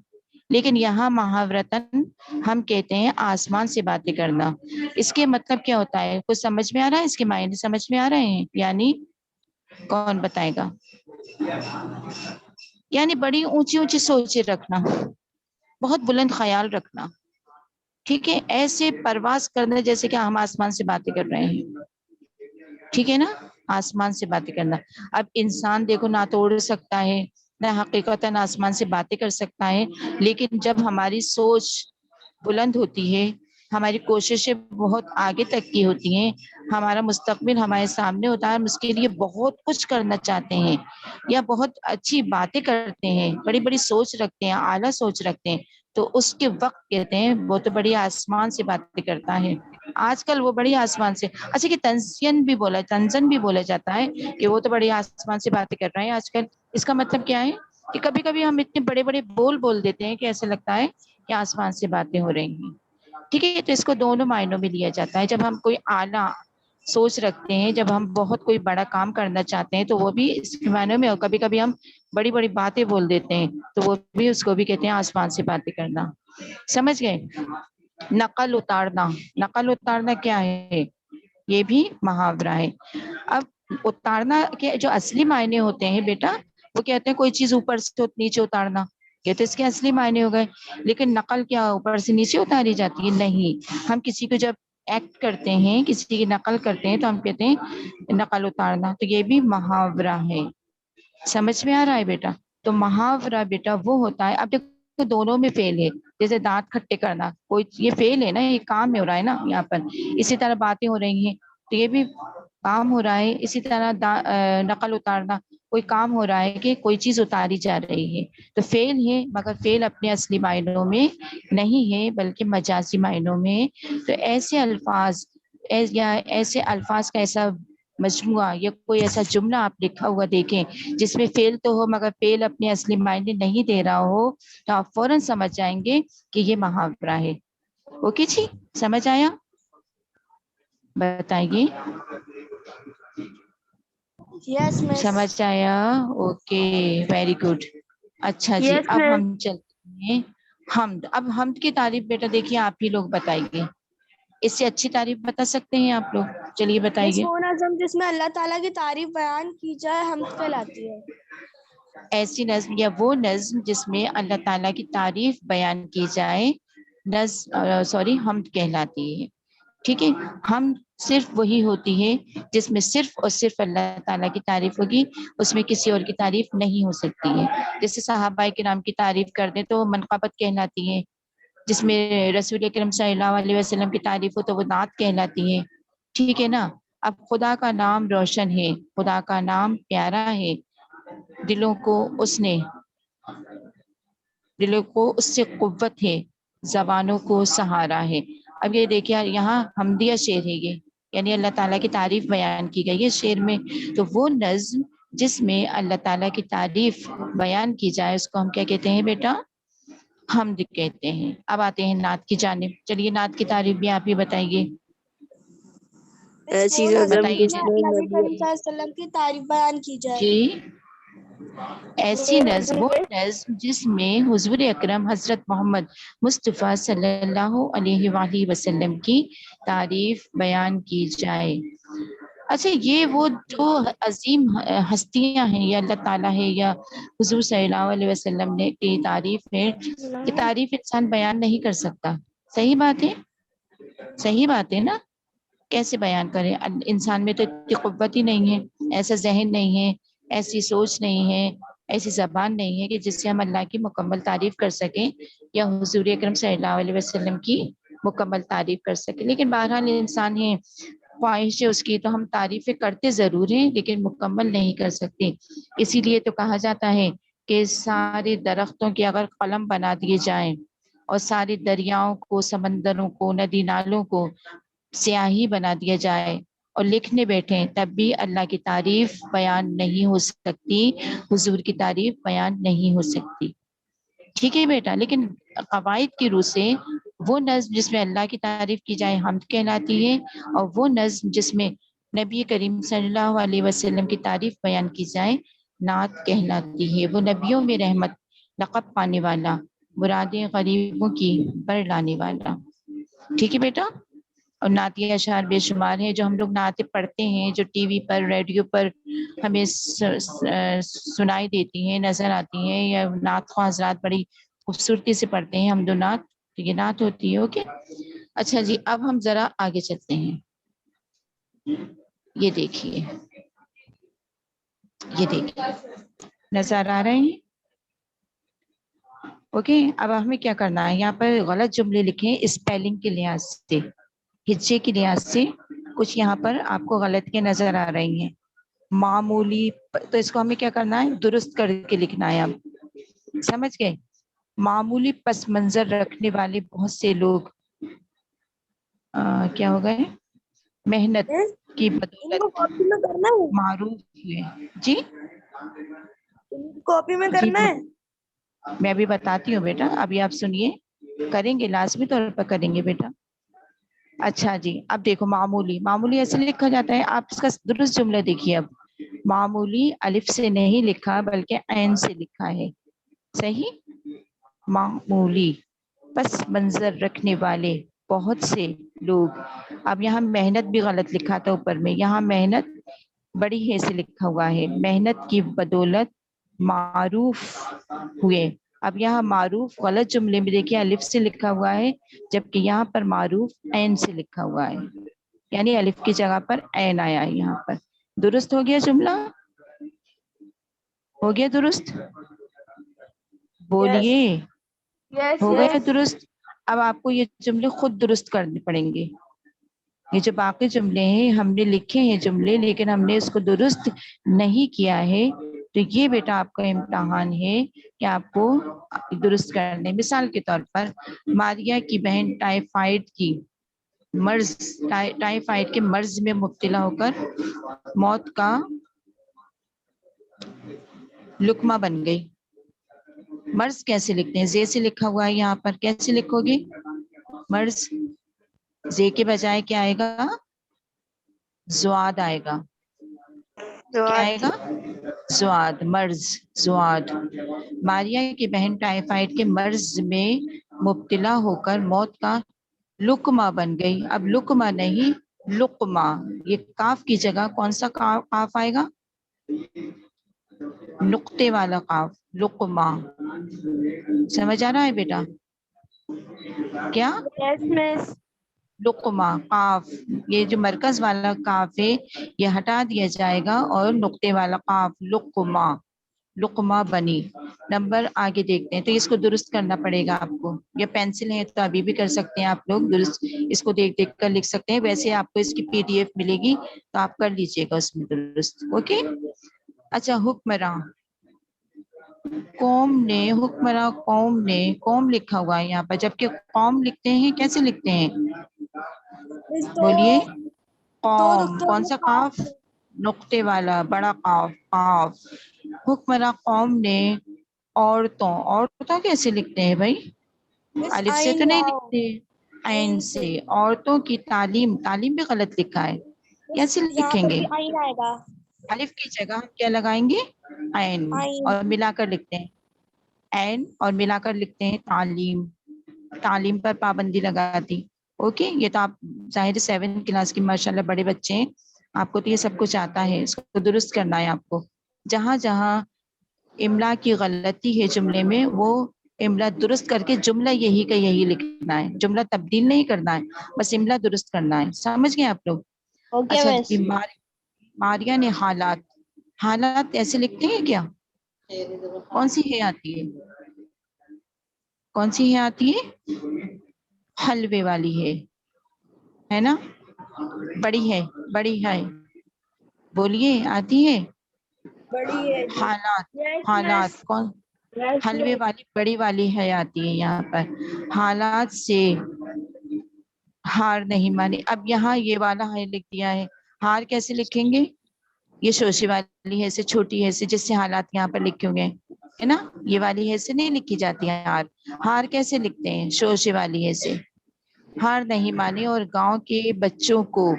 लेकिन यहाँ मुहावरतन हम कहते हैं आसमान से बातें करना। इसके मतलब क्या होता है? कुछ समझ में आ रहा है? इसके मायने समझ में आ रहे हैं? यानी कौन बताएगा? यानी बड़ी ऊंची ऊंची सोचे रखना, बहुत बुलंद ख्याल रखना। ठीक है? ऐसे परवाज करना जैसे कि हम आसमान से बातें कर रहे हैं। ठीक है ना? आसमान से बातें करना। अब इंसान देखो ना तो उड़ सकता है, ना हकीकतन आसमान से बातें कर सकता है, लेकिन जब हमारी सोच बुलंद होती है, हमारी कोशिशें बहुत आगे तक की होती हैं, हमारा मुस्तकबिल हमारे सामने होता है, हम उसके लिए बहुत कुछ करना चाहते हैं या बहुत अच्छी बातें करते हैं, बड़ी बड़ी सोच रखते हैं, आला सोच रखते हैं, तो उसके वक्त कहते हैं वो तो बड़ी आसमान से बातें करता है। आजकल वो बड़ी आसमान से, अच्छा कि तंजन भी बोला जाता है कि वो तो बड़ी आसमान से बातें कर रहे हैं आजकल। इसका मतलब क्या है कि कभी कभी हम इतने बड़े बड़े बोल बोल देते हैं कि ऐसे लगता है कि आसमान से बातें हो रही हैं। ठीक है? तो इसको दोनों मायनों में लिया जाता है। जब हम कोई आला सोच रखते हैं, जब हम बहुत कोई बड़ा काम करना चाहते हैं तो वो भी इसके मायने में, और कभी कभी हम बड़ी बड़ी बातें बोल देते हैं तो वो भी, उसको भी कहते हैं आसमान से बातें करना। समझ गए? नकल उतारना, नकल उतारना क्या है? ये भी मुहावरा है। अब उतारना के जो असली मायने होते हैं बेटा, वो कहते हैं कोई चीज ऊपर से नीचे उतारना, ये तो इसके असली मायने हो गए। लेकिन नकल क्या ऊपर से नीचे उतारी जाती है? नहीं। हम किसी को जब एक्ट करते हैं, किसी की नकल करते हैं, तो हम कहते हैं नकल उतारना, तो ये भी मुहावरा है। समझ में आ रहा है बेटा? तो मुहावरा बेटा वो होता है, अब देखो दोनों में फेल है। जैसे दांत खट्टे करना, कोई ये फेल है ना, ये काम में हो रहा है ना यहाँ पर। इसी तरह बातें हो रही हैं तो ये भी काम हो रहा है। इसी तरह नकल उतारना, कोई काम हो रहा है कि कोई चीज उतारी जा रही है, तो फेल है, मगर फेल अपने असली मायनों में नहीं है बल्कि मजाजी मायनों में। तो ऐसे अल्फाज या ऐसे अल्फाज का ऐसा मजमुआ या कोई ऐसा जुमला आप लिखा हुआ देखें जिसमें फेल तो हो मगर फेल अपने असली मायने नहीं दे रहा हो, तो आप फौरन समझ जाएंगे कि ये मुहावरा है। ओके जी, समझ आया? बताइए। Yes miss. समझ आया? Okay, very good. अच्छा जी, यस अब मिस। हम चलते हैं हमद। अब हमद की तारीफ बेटा देखिए आप ही लोग बताइए, इससे अच्छी तारीफ बता सकते हैं आप लोग? चलिए मिस बताइए। वो नज़म जिसमें अल्लाह ताला की तारीफ बयान की जाए हम्द कहलाती है। ऐसी नज्म या वो नज्म जिसमें अल्लाह ताला की तारीफ बयान की जाए, सॉरी हमद कहलाती है। ठीक है। हम सिर्फ वही होती है जिसमें सिर्फ और सिर्फ अल्लाह ताला की तारीफ होगी, उसमें किसी और की तारीफ नहीं हो सकती है। जैसे सहाबाए किराम की तारीफ कर दे तो मनक़बत कहलाती है, जिसमें रसूल करीम सल्लल्लाहु अलैहि वसल्लम की तारीफ हो तो वो नात कहलाती है। ठीक है ना? अब खुदा का नाम रोशन है, खुदा का नाम प्यारा है, दिलों को उसने, दिलों को उससे कुव्वत है, जबानों को सहारा है। अब ये देखिए यहाँ हमदिया शेर है ये, यानी अल्लाह ताला की तारीफ बयान की गई है शेर में। तो वो नज्म जिसमें अल्लाह ताला की तारीफ बयान की जाए उसको हम क्या कहते हैं बेटा? हमद कहते हैं। अब आते हैं नात की जानिब। चलिए नात की तारीफ भी आप ही बताइए। मिस वो ऐसी नज़म नज़म बताइए जिसमें जी। जिसमें नबी नबी करीम सल्लल्लाहु अलैहि वसल्लम की तारीफ बयान की जाए। जी, ऐसी नज्म, वो में नज्म जिसमें हुजूर अकरम हजरत मोहम्मद मुस्तफ़ा सल्लल्लाहु अलैहि वसल्लम की तारीफ बयान की जाए। अच्छा, ये वो जो अजीम हस्तियां हैं या अल्लाह ताला है या हुजूर सल्लल्लाहु अलैहि वसल्लम ने की तारीफ है, ये तारीफ इंसान बयान नहीं कर सकता। सही बात है? सही बात है ना? कैसे बयान करें? इंसान में तो इतनी कुव्वत ही नहीं है, ऐसा जहन नहीं है, ऐसी सोच नहीं है, ऐसी जबान नहीं है कि जिससे हम अल्लाह की मुकम्मल तारीफ कर सकें या हुजूर अकरम सल्लल्लाहु अलैहि वसल्लम की मुकम्मल तारीफ कर सकें। लेकिन बहरहाल इंसान है, ख्वाहिश है उसकी, तो हम तारीफें करते जरूर हैं लेकिन मुकम्मल नहीं कर सकते। इसीलिए तो कहा जाता है कि सारे दरख्तों के अगर कलम बना दिए जाएं और सारे दरियाओं को, समंदरों को, नदी नालों को स्याही बना दिया जाए और लिखने बैठे, तब भी अल्लाह की तारीफ बयान नहीं हो सकती, हुजूर की तारीफ बयान नहीं हो सकती। ठीक है बेटा? लेकिन कवायद की रूह से वो नज्म जिसमें अल्लाह की तारीफ की जाए हमद कहलाती है, और वो नज्म जिसमें नबी करीम सल्लल्लाहु अलैहि वसल्लम की तारीफ बयान की जाए नात कहलाती है। वो नबियों में रहमत, लक़ब पाने वाला, मुरादें गरीबों की बर लाने वाला। ठीक है बेटा? और नातिया अशार बेशुमार हैं जो हम लोग नाते पढ़ते हैं, जो टीवी पर, रेडियो पर हमें सुनाई देती हैं, नजर आती हैं, या नात ख्वाह हजरात बड़ी खूबसूरती से पढ़ते हैं हम दो नात, तो ये नात होती है। ओके। अच्छा जी, अब हम जरा आगे चलते हैं। ये देखिए, ये देखिए, नजर आ रहे हैं? ओके। अब हमें क्या करना है, यहाँ पर गलत जुमले लिखे हैं स्पेलिंग के लिहाज से, हिज्जे के लिहाज से कुछ यहाँ पर आपको गलत के नजर आ रही हैं। मामूली, तो इसको हमें क्या करना है, दुरुस्त करके लिखना है। अब समझ गए? मामूली पस मंजर रखने वाले बहुत से लोग क्या हो गए, मेहनत की इनको बदौलत कॉपी में करना है। मारूफ हुए। जी इनको कॉपी में जी करना है। मैं अभी बताती हूँ बेटा, अभी आप सुनिए, करेंगे, लाजमी तौर पर करेंगे बेटा। अच्छा जी, अब देखो मामूली, मामूली ऐसे लिखा जाता है। आप इसका दुरुस्त जुमला देखिए। अब मामूली अलिफ से नहीं लिखा बल्कि ऐन से लिखा है। सही। मामूली पस मंजर रखने वाले बहुत से लोग। अब यहाँ मेहनत भी गलत लिखा था ऊपर में, यहाँ मेहनत बड़ी है से लिखा हुआ है। मेहनत की बदौलत मारूफ हुए। अब यहाँ मारूफ गलत जुमले में देखिए अलिफ से लिखा हुआ है, जबकि यहाँ पर मारूफ ऐन से लिखा हुआ है, यानी अलिफ की जगह पर ऐन आया है यहाँ पर। दुरुस्त हो गया जुमला? हो गया दुरुस्त? बोलिए। यस हो गया यस। दुरुस्त? अब आपको ये जुमले खुद दुरुस्त करने पड़ेंगे। ये जो बाकी जुमले हैं हमने लिखे हैं जुमले, लेकिन हमने इसको दुरुस्त नहीं किया है। तो ये बेटा आपका इम्तहान है कि आपको दुरुस्त करने। मिसाल के तौर पर मारिया की बहन टाइफाइड की मर्ज टाइफाइड के मर्ज में मुब्तला होकर मौत का लुकमा बन गई। मर्ज कैसे लिखते हैं? जे से लिखा हुआ है यहाँ पर, कैसे लिखोगे मर्ज? जे के बजाय क्या आएगा? ज्वाद आएगा। क्या आएगा? ज्वाद, मर्ज, ज्वाद। मारिया की बहन टाइफाइड के मर्ज में मुब्तला होकर मौत का लुकमा बन गई। अब लुकमा नहीं, लुकमा। ये काफ की जगह कौन सा काफ आएगा? नुक्ते वाला काफ, लुकमा। समझ आ रहा है बेटा? क्या? Yes miss. लुकमा काफ, ये जो मरकज वाला काफ है ये हटा दिया जाएगा और नुक्ते वाला काफ लुकमा, लुकमा बनी। नंबर आगे देखते हैं। तो इसको दुरुस्त करना पड़ेगा आपको। ये पेंसिल है तो अभी भी कर सकते हैं आप लोग दुरुस्त, इसको देख देख कर लिख सकते हैं। वैसे आपको इसकी पीडीएफ मिलेगी तो आप कर लीजिएगा उसमें दुरुस्त। ओके। अच्छा, हुक्मरान कौम ने, हुक्मरान कौम ने, कौम लिखा हुआ है यहाँ पर, जबकि कौम लिखते हैं कैसे लिखते हैं? मिस बोलिए। दो कौम नुक्तों कौन में सा काफ काफ? नुक्ते वाला बड़ा काफ, काफ। हुक्मरान कौम ने औरतों, औरतों कैसे लिखते हैं भाई? मिस अलिफ से तो आइन नहीं वाओ। लिखते, ऐन आइन से। से। औरतों की तालीम, तालीम भी गलत लिखा है। मिस कैसे यहाँ पर लिखेंगे? भी आइन आएगा। अलिफ की जगह हम क्या लगाएंगे? ऐन। आइन। और मिलाकर लिखते हैं, ऐन और मिलाकर लिखते हैं तालीम। तालीम पर पाबंदी लगा दी। ओके। ये तो आप जाहिर 7th क्लास की माशाल्लाह बड़े बच्चे हैं, आपको तो ये सब कुछ आता है। इसको दुरुस्त करना है आपको। जहां जहां इमला की गलती है जुमले में, वो इमला दुरुस्त करके जुमला यही का यही लिखना है। जुमला तब्दील नहीं करना है, बस इमला दुरुस्त करना है। समझ गए आप लोग? ओके अच्छा मिस। जी, मारिया ने हालात, हालात ऐसे लिखते हैं क्या? कौन सी है आती है? कौन सी है आती है? हलवे वाली है ना? बड़ी है, बड़ी है। बोलिए, आती है? बड़ी है जी। हालात, यस हालात मिस। कौन? यस हलवे मिस। वाली बड़ी वाली है आती है यहाँ पर। हालात से हार नहीं मानी। अब यहाँ ये वाला है लिख दिया है। हार कैसे लिखेंगे? ये शोशे वाली है से, छोटी है से, जिससे हालात यहाँ पर लिखे हुए हैं, है ना? ये वाली है से नहीं लिखी जाती है हार। हार कैसे लिखते हैं? शोशे वाली है से। हार नहीं मानी और गांव के बच्चों को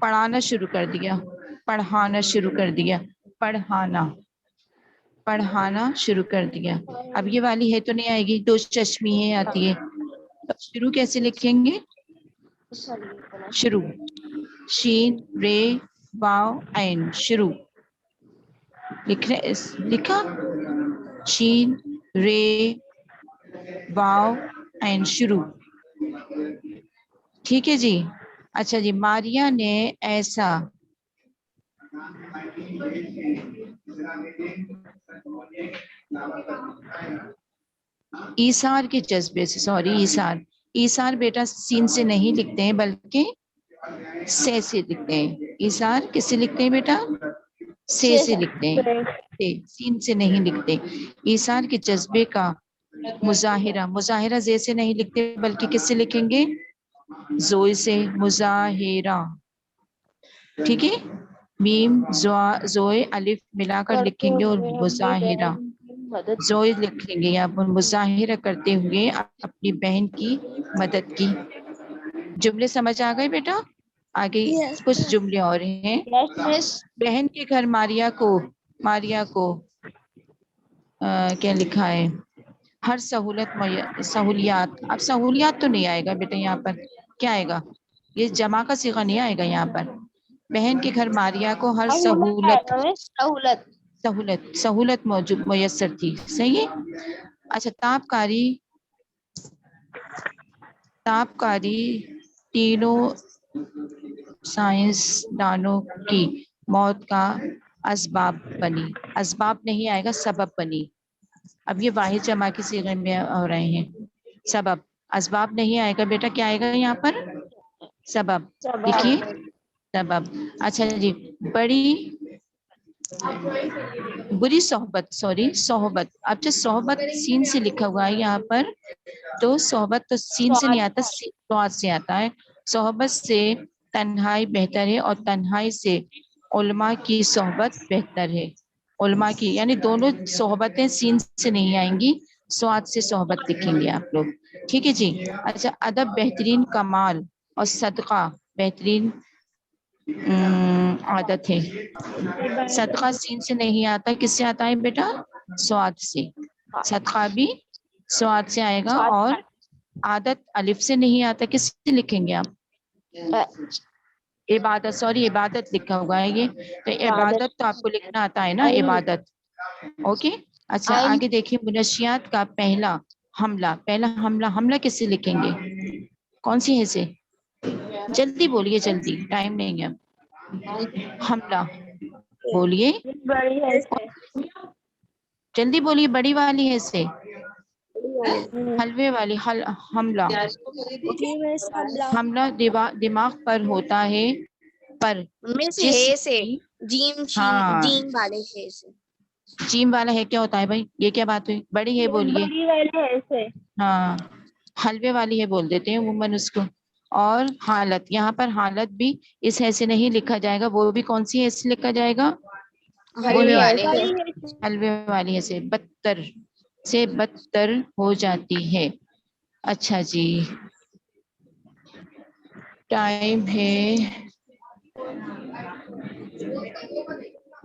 पढ़ाना शुरू कर दिया, पढ़ाना शुरू कर दिया, पढ़ाना, पढ़ाना शुरू कर दिया। अब ये वाली है तो नहीं आएगी, दो चश्मी है आती है। तो शुरू कैसे लिखेंगे? शुरू, शीन रे वाव ऐन, शुरू। लिख रहे, लिखा? शीन रे वाव ऐन, शुरू। ठीक है जी। अच्छा जी, मारिया ने ऐसा, ईसार के जज्बे से, सॉरी ईसार, ईसार बेटा सीन से नहीं लिखते हैं बल्कि से लिखते हैं। ईसार किससे लिखते हैं बेटा? से लिखते हैं। से, सीन से नहीं लिखते। ईसार के जज्बे का मुजाहिरा, मुजाहिरा जे से नहीं लिखते बल्कि किससे लिखेंगे? जोई से, मुजाहिरा। ठीक है। मीम जोए अलिफ मिलाकर लिखेंगे और मुजाहिरा। जो लिखेंगे यहाँ पर मुजाहिरा करते हुए अपनी बहन की मदद की। जुमले समझ आ गए बेटा? आगे कुछ जुमले और हैं। बहन के घर मारिया को क्या लिखा है? हर सहूलियात। अब सहूलियात तो नहीं आएगा बेटा, यहाँ पर क्या आएगा? ये जमा का सीगा नहीं आएगा यहाँ पर। बहन के घर मारिया को हर सहूलत मौजूद मुयस्सर थी। सही है। अच्छा, तापकारी तीनों साइंसदानों की मौत का असबाब बनी। असबाब नहीं आएगा, सबब बनी। अब ये वाहिद जमा की सीगे में हो रहे हैं। सबब, असबाब नहीं आएगा बेटा, क्या आएगा यहाँ पर? सबब। देखिए सबब। अच्छा जी, बुरी सोहबत, सोहबत। अब जो सोहबत सीन से लिखा हुआ है यहाँ पर, तो सोहबत तो सीन से नहीं आता, स्वाद से आता है। सोहबत से तन्हाई बेहतर है और तन्हाई से उलमा की सोहबत बेहतर है। उलमा की यानी दोनों सोहबतें सीन से नहीं आएंगी, स्वाद से सोहबत लिखेंगे आप लोग। ठीक है जी। अच्छा, अदब बेहतरीन कमाल और सदका बेहतरीन आदत है। सदका सीन से नहीं आता, किससे आता है बेटा? स्वाद से। सदका भी स्वाद से आएगा। और आदत अलिफ से नहीं आता, किससे लिखेंगे आप? इबादत, सॉरी इबादत लिखा हुआ है ये, तो इबादत तो आपको लिखना आता है ना, इबादत। ओके। अच्छा, आगे देखिए, मुनशियात का पहला हमला किससे लिखेंगे? कौन सी है से? जल्दी बोलिए, जल्दी, टाइम नहीं है। हमला बोलिए, जल्दी बोलिए। बड़ी वाली है से, हलवे वाली हमला। हमला दिमाग पर होता है, पर हाँ, जीम वाले हे से। जीम वाला है क्या होता है भाई? ये क्या बात हुई? बड़ी है बोलिए। बड़ी वाले है से। हाँ, हलवे वाली है बोल देते हैं उमूमन उसको। और हालत, यहाँ पर हालत भी इस है से नहीं लिखा जाएगा, वो भी कौन सी है से लिखा जाएगा? हलवे वाले हलवे वाली है से बदतर हो जाती है। अच्छा जी, टाइम है।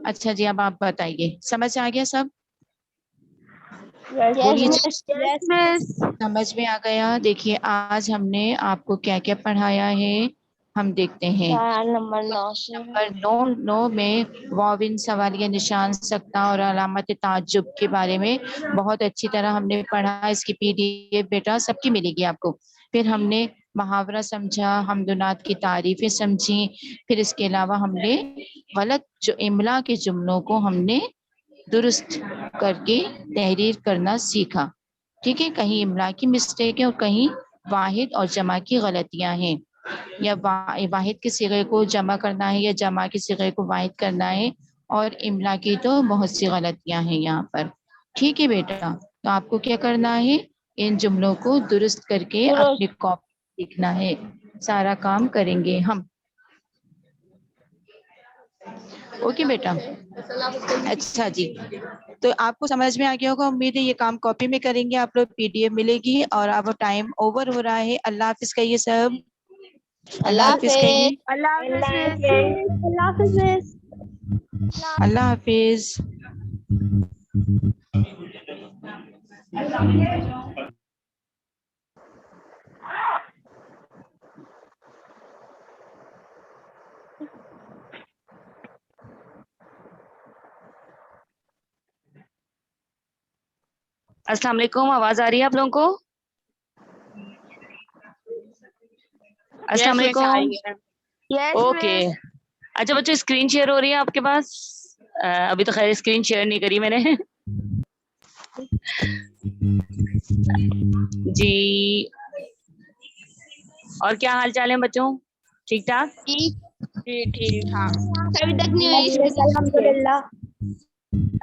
अच्छा जी, अब आप बताइए, समझ आ गया सब? बोलिए समझ में आ गया। देखिए, आज हमने आपको क्या क्या पढ़ाया है, हम देखते हैं। नंबर 9 में वाविन सवालिया निशान सकता और अलामत ताज्जुब के बारे में बहुत अच्छी तरह हमने पढ़ा। इसकी पीडीएफ बेटा सबकी मिलेगी आपको। फिर हमने मुहावरा समझा, हमदुनात की तारीफें समझी। फिर इसके अलावा हमने गलत जो इमला के जुमलों को हमने दुरुस्त करके तहरीर करना सीखा। ठीक है, कहीं इमला की मिस्टेक है और कहीं वाहिद और जमा की गलतियां हैं, या वाहिद के सिगे को जमा करना है या जमा के सिगे को वाहिद करना है, और इमला की तो बहुत सी गलतियां हैं यहाँ पर। ठीक है बेटा, तो आपको क्या करना है? इन जुमलों को दुरुस्त करके अपनी कॉपी लिखना है। सारा काम करेंगे हम। ओके बेटा। अच्छा जी, तो आपको समझ में आ गया होगा, उम्मीद है। ये काम कॉपी में करेंगे आप लोग, पीडीएफ मिलेगी। और अब टाइम ओवर हो रहा है। अल्लाह हाफिज कहिए सब। अल्लाह हाफिज कहिए। अल्लाह हाफिज। अस्सलाम वालेकुम, आवाज आ रही है आप लोगों को? अस्सलाम वालेकुम। ओके। अच्छा बच्चों, स्क्रीन शेयर हो रही है आपके पास? अभी तो खैर स्क्रीन शेयर नहीं करी मैंने। जी, और क्या हाल चाल है बच्चों? ठीक ठाक? ठीक ठाक। अभी तक नहीं हुई अल्हम्दुलिल्लाह।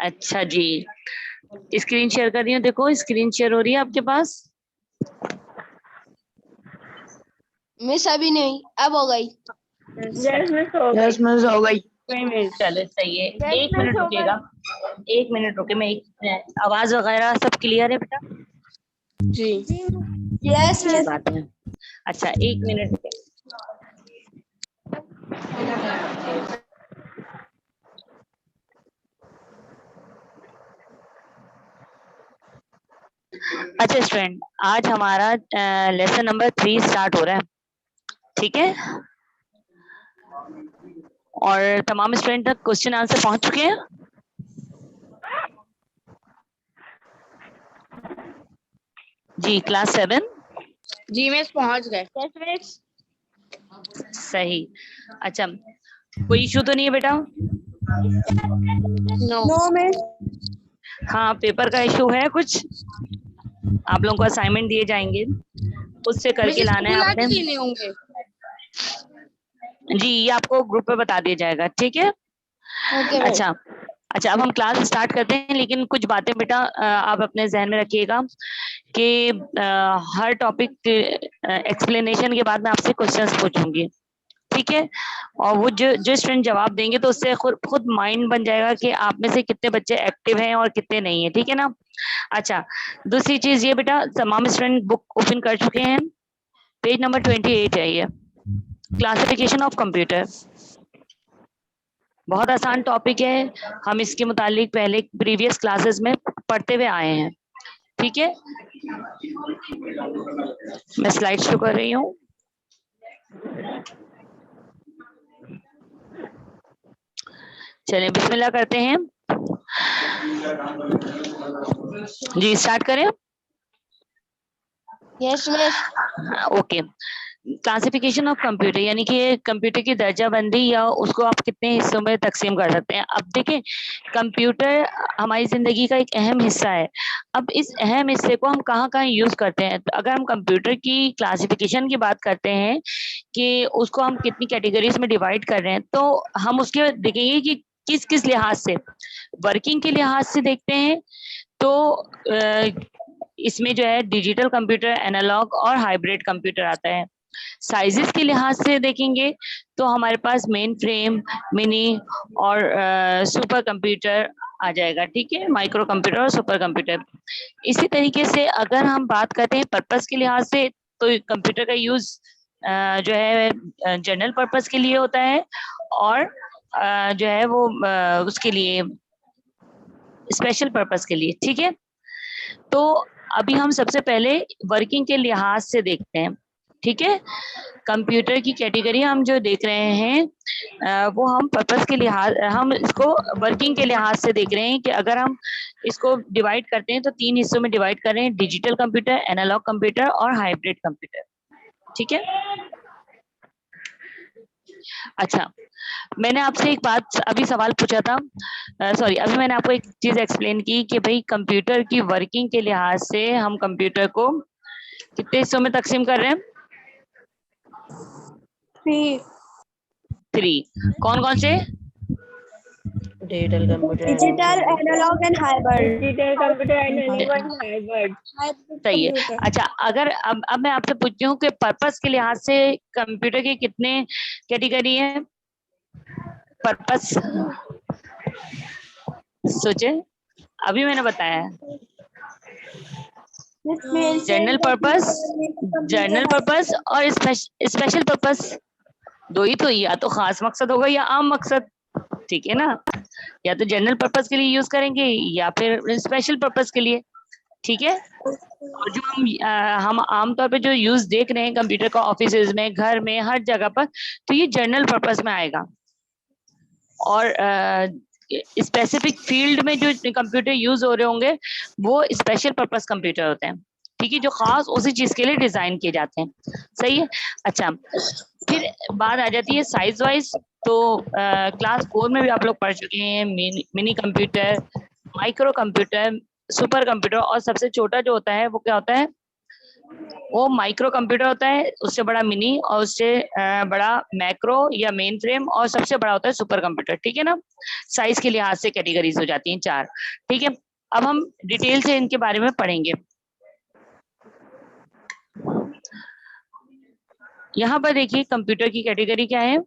अच्छा जी, स्क्रीन शेयर कर रही हूँ, देखो स्क्रीन शेयर हो रही है आपके पास? मिस अभी नहीं, अब हो गई। यस मिस हो गई। चलो सही है, 1 मिनट रुकिएगा। एक मिनट रुके, मैं एक आवाज वगैरह सब क्लियर है बेटा? जी यस अच्छी बात है। अच्छा एक मिनट रुके। अच्छा स्टूडेंट, आज हमारा लेसन नंबर 3 स्टार्ट हो रहा है, ठीक है? और तमाम स्टूडेंट तक क्वेश्चन आंसर पहुंच चुके हैं? जी क्लास 7। जी मिस पहुंच गए। Yes miss. सही। अच्छा कोई इशू तो नहीं है बेटा? No miss. हाँ पेपर का इशू है कुछ? आप लोगों को असाइनमेंट दिए जाएंगे, उससे करके लाना है आपने। लेने होंगे। जी ये आपको ग्रुप पे बता दिया जाएगा, ठीक है? Okay miss. अच्छा अच्छा अब हम क्लास स्टार्ट करते हैं, लेकिन कुछ बातें बेटा आप अपने जहन में रखिएगा कि हर टॉपिक एक्सप्लेनेशन के बाद मैं आपसे क्वेश्चंस पूछूंगी, ठीक है? और वो जो स्टूडेंट जवाब देंगे तो उससे खुद माइंड बन जाएगा कि आप में से कितने बच्चे एक्टिव हैं और कितने नहीं है, ठीक है ना? अच्छा दूसरी चीज ये बेटा, तमाम स्टूडेंट बुक ओपन कर चुके हैं, पेज नंबर 28 है ये, क्लासिफिकेशन ऑफ कंप्यूटर। बहुत आसान टॉपिक है, हम इसके मुतालिक पहले प्रीवियस क्लासेस में पढ़ते हुए आए हैं, ठीक है? मैं स्लाइड शो कर रही हूँ। चलिए बिस्मिल्लाह करते हैं। जी स्टार्ट करें। Yes miss. Okay classification of computer यानी कि कंप्यूटर की दर्जाबंदी या उसको आप कितने हिस्सों में तकसीम कर सकते हैं। अब देखें कंप्यूटर हमारी जिंदगी का एक अहम हिस्सा है। अब इस अहम हिस्से को हम कहाँ कहाँ यूज करते हैं, तो अगर हम कंप्यूटर की क्लासिफिकेशन की बात करते हैं कि उसको हम कितनी कैटेगरीज में डिवाइड कर रहे हैं, तो हम उसके देखेंगे कि किस किस लिहाज से। वर्किंग के लिहाज से देखते हैं तो इसमें जो है डिजिटल कंप्यूटर, एनालॉग और हाइब्रिड कंप्यूटर आता है। साइजेस के लिहाज से देखेंगे तो हमारे पास मेन फ्रेम, मिनी और सुपर कंप्यूटर आ जाएगा, ठीक है? माइक्रो कंप्यूटर और सुपर कंप्यूटर। इसी तरीके से अगर हम बात करते हैं पर्पस के लिहाज से, तो कंप्यूटर का यूज जो है जनरल पर्पस के लिए होता है और जो है वो उसके लिए स्पेशल पर्पस के लिए, ठीक है? तो अभी हम सबसे पहले वर्किंग के लिहाज से देखते हैं, ठीक है? कंप्यूटर की कैटेगरी हम जो देख रहे हैं वो हम पर्पस के लिहाज, हम इसको वर्किंग के लिहाज से देख रहे हैं कि अगर हम इसको डिवाइड करते हैं तो 3 हिस्सों में डिवाइड कर रहे हैं, डिजिटल कंप्यूटर, एनालॉग कंप्यूटर और हाइब्रिड कंप्यूटर, ठीक है? अच्छा मैंने आपसे एक बात अभी सवाल पूछा था, सॉरी अभी मैंने आपको एक चीज एक्सप्लेन की कि भाई कंप्यूटर की वर्किंग के लिहाज से हम कंप्यूटर को कितने हिस्सों में तकसीम कर रहे हैं? 3। कौन कौन से? Digital, analog and hybrid. Digital computer, analog and hybrid. सही है। अच्छा अगर अब मैं आपसे पूछती हूँ कि पर्पस के लिहाज से कंप्यूटर की कितने कैटेगरी है? पर्पस सोचे, अभी मैंने बताया जनरल पर्पस, जनरल पर्पस और स्पेशल पर्पस। दो ही तो, या तो खास मकसद होगा या आम मकसद, ठीक है ना? या तो जनरल पर्पस के लिए यूज करेंगे या फिर स्पेशल पर्पस के लिए, ठीक है? और जो हम आमतौर पे जो यूज देख रहे हैं कंप्यूटर का ऑफिस में, घर में, हर जगह पर, तो ये जनरल पर्पस में आएगा। और स्पेसिफिक फील्ड में जो कंप्यूटर यूज हो रहे होंगे वो स्पेशल पर्पस कंप्यूटर होते हैं, ठीक है? जो खास उसी चीज के लिए डिजाइन किए जाते हैं, सही है? अच्छा फिर बात आ जाती है साइज वाइज, तो क्लास 4 में भी आप लोग पढ़ चुके हैं mini computer, micro computer, super computer और सबसे छोटा जो होता है वो क्या होता है? वो माइक्रो कंप्यूटर होता है, उससे बड़ा मिनी और उससे बड़ा मैक्रो या मेन फ्रेम और सबसे बड़ा होता है सुपर कंप्यूटर, ठीक है ना? साइज के लिहाज से कैटेगरीज हो जाती हैं 4, ठीक है? अब हम डिटेल से इनके बारे में पढ़ेंगे। यहाँ पर देखिए कंप्यूटर की कैटेगरी क्या है।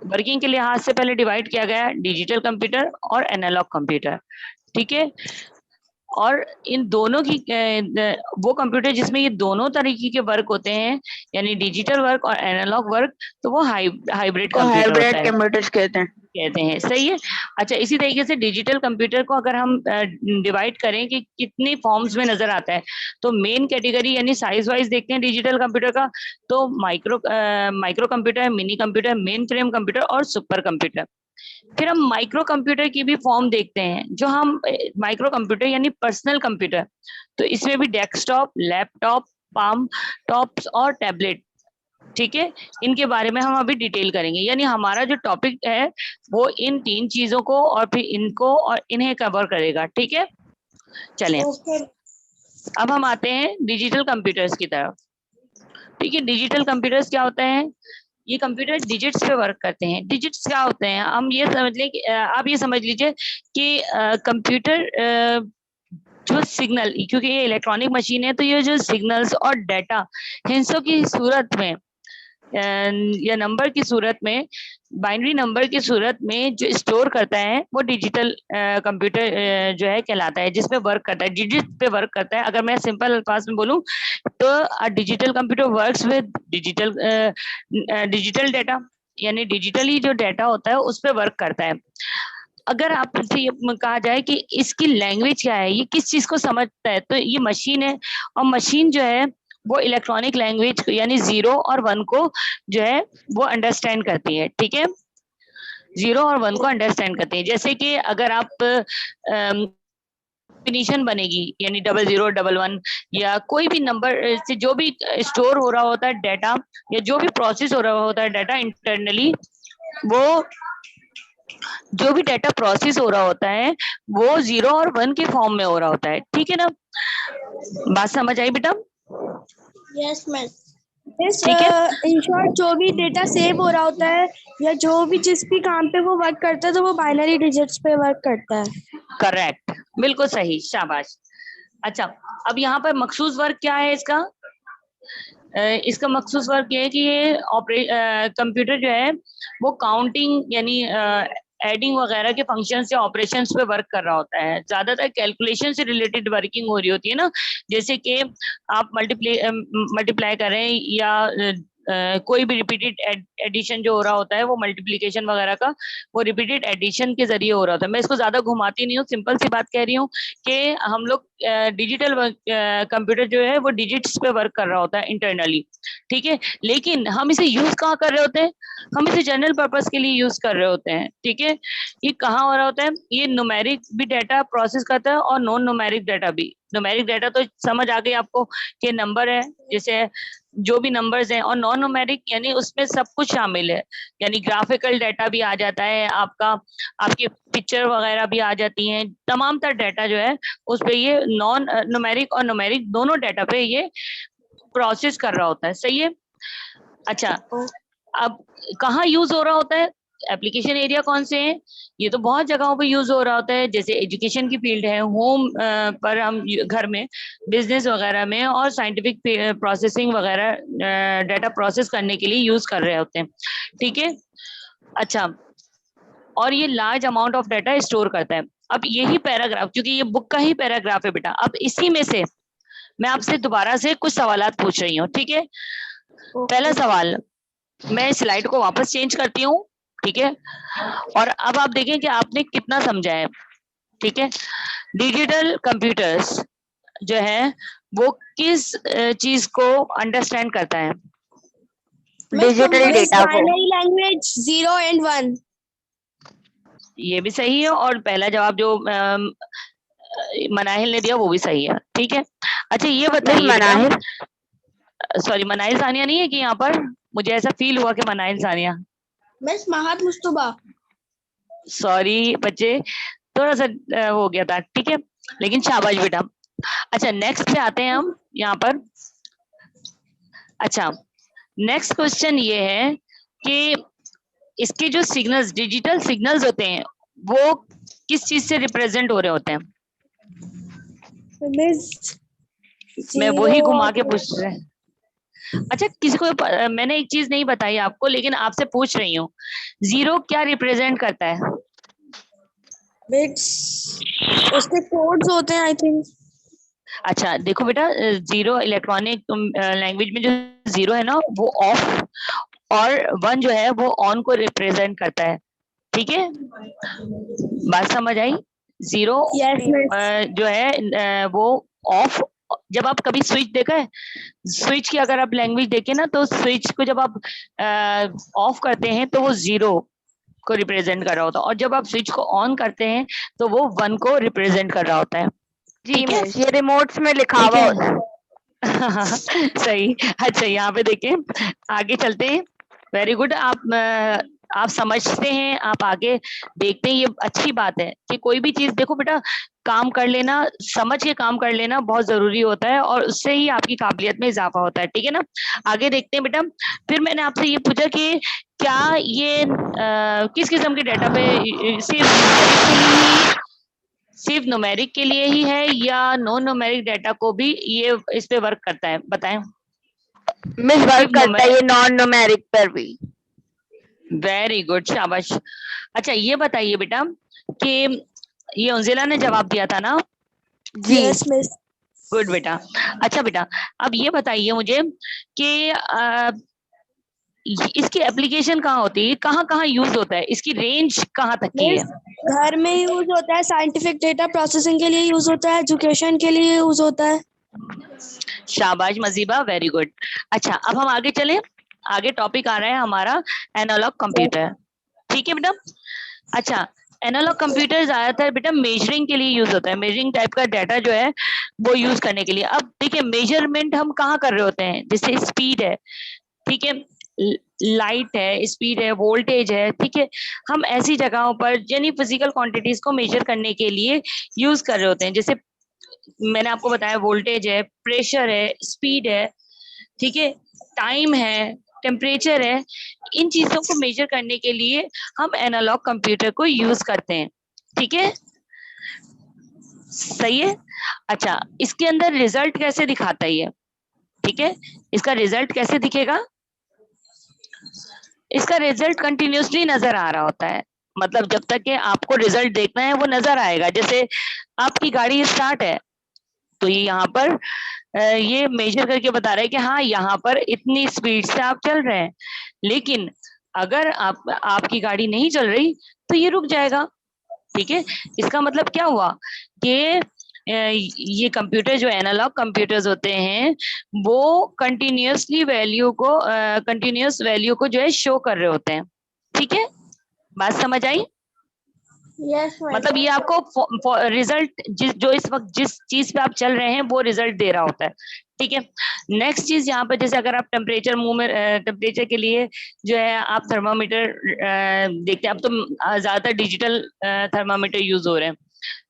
वर्किंग के लिहाज से पहले डिवाइड किया गया डिजिटल कंप्यूटर और एनालॉग कंप्यूटर, ठीक है। और इन दोनों की वो कंप्यूटर जिसमें ये दोनों तरीके के वर्क होते हैं, यानी डिजिटल वर्क और एनालॉग वर्क, तो वो हाइब्रिड कंप्यूटर होता है, कंप्यूटर्स कहते हैं। सही है। अच्छा, इसी तरीके से डिजिटल कंप्यूटर को अगर हम डिवाइड करें कि कितनी फॉर्म्स में नजर आता है, तो मेन कैटेगरी यानी साइज वाइज देखते हैं डिजिटल कंप्यूटर का, तो micro computer, mini computer, main frame computer और सुपर कंप्यूटर। फिर हम माइक्रो कंप्यूटर की भी फॉर्म देखते हैं, जो हम माइक्रो कंप्यूटर यानी पर्सनल कंप्यूटर, तो इसमें भी डेस्कटॉप, लैपटॉप, पाम टॉप्स और टैबलेट, ठीक है, इनके बारे में हम अभी डिटेल करेंगे। यानी हमारा जो टॉपिक है वो इन 3 चीजों को और फिर इनको और इन्हें कवर करेगा, ठीक है। चलें, अब हम आते हैं डिजिटल कंप्यूटर्स की तरफ। ठीक है, डिजिटल कंप्यूटर्स क्या होते हैं? ये कंप्यूटर डिजिट्स पे वर्क करते हैं। डिजिट्स क्या होते हैं? हम ये समझ लें कि आप ये समझ लीजिए कि कंप्यूटर जो सिग्नल, क्योंकि ये इलेक्ट्रॉनिक मशीन है, तो ये जो सिग्नल्स और डाटा हिंसों की सूरत में या नंबर की सूरत में, बाइनरी नंबर की सूरत में जो स्टोर करता है, वो डिजिटल कंप्यूटर जो है कहलाता है, जिसपे वर्क करता है, डिजिट पे वर्क करता है। अगर मैं सिंपल अल्फाज में बोलूं तो digital computer works with digital data, यानी डिजिटली जो डाटा होता है उस पर वर्क करता है। अगर आपसे ये कहा जाए कि इसकी लैंग्वेज क्या है, ये किस चीज को समझता है, तो ये मशीन है, और मशीन जो है वो इलेक्ट्रॉनिक लैंग्वेज यानी 0 और 1 को जो है वो अंडरस्टैंड करती है, ठीक है। 0 और 1 को अंडरस्टैंड करती है। जैसे कि अगर आप कॉम्बिनेशन बनेगी, यानी 0011 या कोई भी नंबर से जो भी स्टोर हो रहा होता है डाटा, या जो भी प्रोसेस हो रहा होता है डाटा इंटरनली, वो जो भी डाटा प्रोसेस हो रहा होता है वो 0 और 1 के फॉर्म में हो रहा होता है, ठीक है ना। बात समझ आई बेटा? Yes ma'am. इन शॉर्ट जो भी डेटा सेव हो रहा होता है या जो भी जिस भी काम पे वो वर्क करता है, तो वो बाइनरी डिजिट्स पे वर्क करता है। करेक्ट, बिल्कुल सही, शाबाश। अच्छा, अब यहाँ पर मखसूस वर्क क्या है इसका? इसका मखसूस वर्क ये है कि ये कंप्यूटर जो है वो काउंटिंग यानी एडिंग वगैरह के फंक्शन या ऑपरेशंस पे वर्क कर रहा होता है। ज्यादातर कैलकुलेशन से रिलेटेड वर्किंग हो रही होती है ना, जैसे कि आप मल्टीप्लाई करें या कोई भी रिपीटेड एडिशन जो हो रहा होता है वो मल्टीप्लिकेशन वगैरह का, वो रिपीटेड एडिशन के जरिए हो रहा होता है। मैं इसको ज्यादा घुमाती नहीं हूँ, सिंपल सी बात कह रही हूँ कि हम लोग डिजिटल कंप्यूटर जो है वो डिजिट्स पे वर्क कर रहा होता है इंटरनली, ठीक है। लेकिन हम इसे यूज कहाँ कर रहे होते हैं? हम इसे जनरल पर्पस के लिए यूज कर रहे होते हैं, ठीक है। ये कहाँ हो रहा होता है? ये न्यूमेरिक भी डाटा प्रोसेस करता है और नॉन न्यूमेरिक डाटा भी। न्यूमेरिक डाटा तो समझ आ गई आपको कि नंबर है, जैसे जो भी नंबर्स हैं, और नॉन न्यूमेरिक यानी उसमें सब कुछ शामिल है, यानी ग्राफिकल डाटा भी आ जाता है आपका, आपकी पिक्चर वगैरह भी आ जाती हैं, तमाम तर डाटा जो है उस पे ये नॉन न्यूमेरिक और न्यूमेरिक दोनों डाटा पे ये प्रोसेस कर रहा होता है, सही है। अच्छा, अब कहाँ यूज हो रहा होता है? एप्लीकेशन एरिया कौन से हैं? ये तो बहुत जगहों पे यूज हो रहा होता है, जैसे एजुकेशन की फील्ड है, होम पर हम घर में, बिजनेस वगैरह में, और साइंटिफिक प्रोसेसिंग वगैरह डाटा प्रोसेस करने के लिए यूज कर रहे होते हैं, ठीक है। अच्छा, और ये large amount of data store करता है। अब यही पैराग्राफ, क्योंकि ये बुक का ही पैराग्राफ है बेटा, अब इसी में से मैं आपसे दोबारा से कुछ सवालात पूछ रही हूँ, ठीक है। पहला सवाल, मैं स्लाइड को वापस चेंज करती हूँ, ठीक है, और अब आप देखें कि आपने कितना समझा है, ठीक है। डिजिटल कंप्यूटर्स जो है वो किस चीज को अंडरस्टैंड करता है? डिजिटल डेटा को। Binary language 0 and 1। ये भी सही है, और पहला जवाब जो मनाहिल ने दिया वो भी सही है, ठीक है। अच्छा, ये बताइए मनाहिल, सॉरी मनाहिल सानिया नहीं है कि यहाँ पर? मुझे ऐसा फील हुआ कि मनाहिल सानिया। मिस महात मुस्तबा। सॉरी बच्चे, थोड़ा सा हो गया था, ठीक है, लेकिन शाबाश बेटा। अच्छा, नेक्स्ट पे आते हैं हम यहाँ पर। अच्छा, नेक्स्ट क्वेश्चन ये है कि इसके जो सिग्नल्स, डिजिटल सिग्नल्स होते हैं, वो किस चीज से रिप्रेजेंट हो रहे होते हैं? मिस मैं वही घुमा के पूछ रहे हैं। अच्छा किसी को मैंने एक चीज नहीं बताई आपको, लेकिन आपसे पूछ रही हूँ, जीरो क्या रिप्रेजेंट करता है? बिट्स, उसके कोड्स होते हैं आई थिंक। अच्छा देखो बेटा, जीरो इलेक्ट्रॉनिक लैंग्वेज में जो जीरो है ना, वो ऑफ, और वन जो है वो ऑन को रिप्रेजेंट करता है। ठीक है, बात समझ आई? Zero yes miss. जो है वो ऑफ, जब आप कभी स्विच देखा है, स्विच की अगर आप लैंग्वेज देखें ना, तो स्विच को जब आप ऑफ करते हैं तो वो जीरो को रिप्रेजेंट कर रहा होता है, और जब आप स्विच को ऑन करते हैं तो वो वन को रिप्रेजेंट कर रहा होता है। जी ठीक है, मिस, ये रिमोट्स में लिखा ठीक हुआ है। होता है। सही। अच्छा यहाँ पे देखें, आगे चलते हैं। वेरी गुड, आप समझते हैं, आप आगे देखते हैं, ये अच्छी बात है कि कोई भी चीज देखो बेटा, काम कर लेना, समझ के काम कर लेना बहुत जरूरी होता है, और उससे ही आपकी काबिलियत में इजाफा होता है। ठीक है ना, आगे देखते हैं बेटा। फिर मैंने आपसे ये पूछा कि क्या ये किस किस्म के डाटा पे, सिर्फ न्यूमेरिक के लिए ही है या नॉन न्यूमेरिक डाटा को भी ये इस पे वर्क करता है, बताएं। मिस वर्क सिर्फ करता है ये नॉन न्यूमेरिक पर भी। वेरी गुड, शाबाश। अच्छा ये बताइए बेटा कि ये उंजिला ने जवाब दिया था ना? जी यस मिस। गुड बेटा। अच्छा बेटा, अब ये बताइए मुझे कि इसकी एप्लीकेशन कहाँ होती है, कहाँ कहाँ यूज होता है, इसकी रेंज कहाँ तक की है? मिस, घर में यूज होता है, साइंटिफिक डेटा प्रोसेसिंग के लिए यूज होता है, एजुकेशन के लिए यूज होता है। शाबाश मजीबा, वेरी गुड। अच्छा अब हम आगे चलें, आगे टॉपिक आ रहा है हमारा एनालॉग कंप्यूटर। ठीक है बेटा। अच्छा, एनालॉग कंप्यूटर ज्यादातर बेटा मेजरिंग के लिए यूज होता है, मेजरिंग टाइप का डाटा जो है वो यूज करने के लिए। अब देखिए, मेजरमेंट हम कहाँ कर रहे होते हैं, जैसे स्पीड है, ठीक है, लाइट है, स्पीड है, वोल्टेज है, ठीक है, हम ऐसी जगहों पर यानी फिजिकल क्वांटिटीज को मेजर करने के लिए यूज कर रहे होते हैं। जैसे मैंने आपको बताया, वोल्टेज है, प्रेशर है, स्पीड है, ठीक है, टाइम है, टेम्परेचर है, इन चीजों को मेजर करने के लिए हम एनालॉग कंप्यूटर को यूज करते हैं। ठीक है, सही है। अच्छा, इसके अंदर रिजल्ट कैसे दिखाता है ये? ठीक है, इसका रिजल्ट कैसे दिखेगा? इसका रिजल्ट कंटिन्यूसली नजर आ रहा होता है, मतलब जब तक कि आपको रिजल्ट देखना है वो नजर आएगा। जैसे आपकी गाड़ी स्टार्ट है, तो ये यहाँ पर ये मेजर करके बता रहा है कि हाँ यहाँ पर इतनी स्पीड से आप चल रहे हैं, लेकिन अगर आपकी गाड़ी नहीं चल रही तो ये रुक जाएगा। ठीक है, इसका मतलब क्या हुआ कि ये कंप्यूटर जो एनालॉग कंप्यूटर्स होते हैं वो कंटिन्यूस वैल्यू को जो है शो कर रहे होते हैं। ठीक है, बात समझ आई? यस मतलब ये आपको रिजल्ट जो इस वक्त जिस चीज पे आप चल रहे हैं वो रिजल्ट दे रहा होता है। ठीक है, नेक्स्ट चीज यहाँ पर, जैसे अगर आप टेम्परेचर मुंह में टेम्परेचर के लिए जो है आप थर्मामीटर देखते हैं, अब तो ज्यादातर डिजिटल थर्मामीटर यूज हो रहे हैं,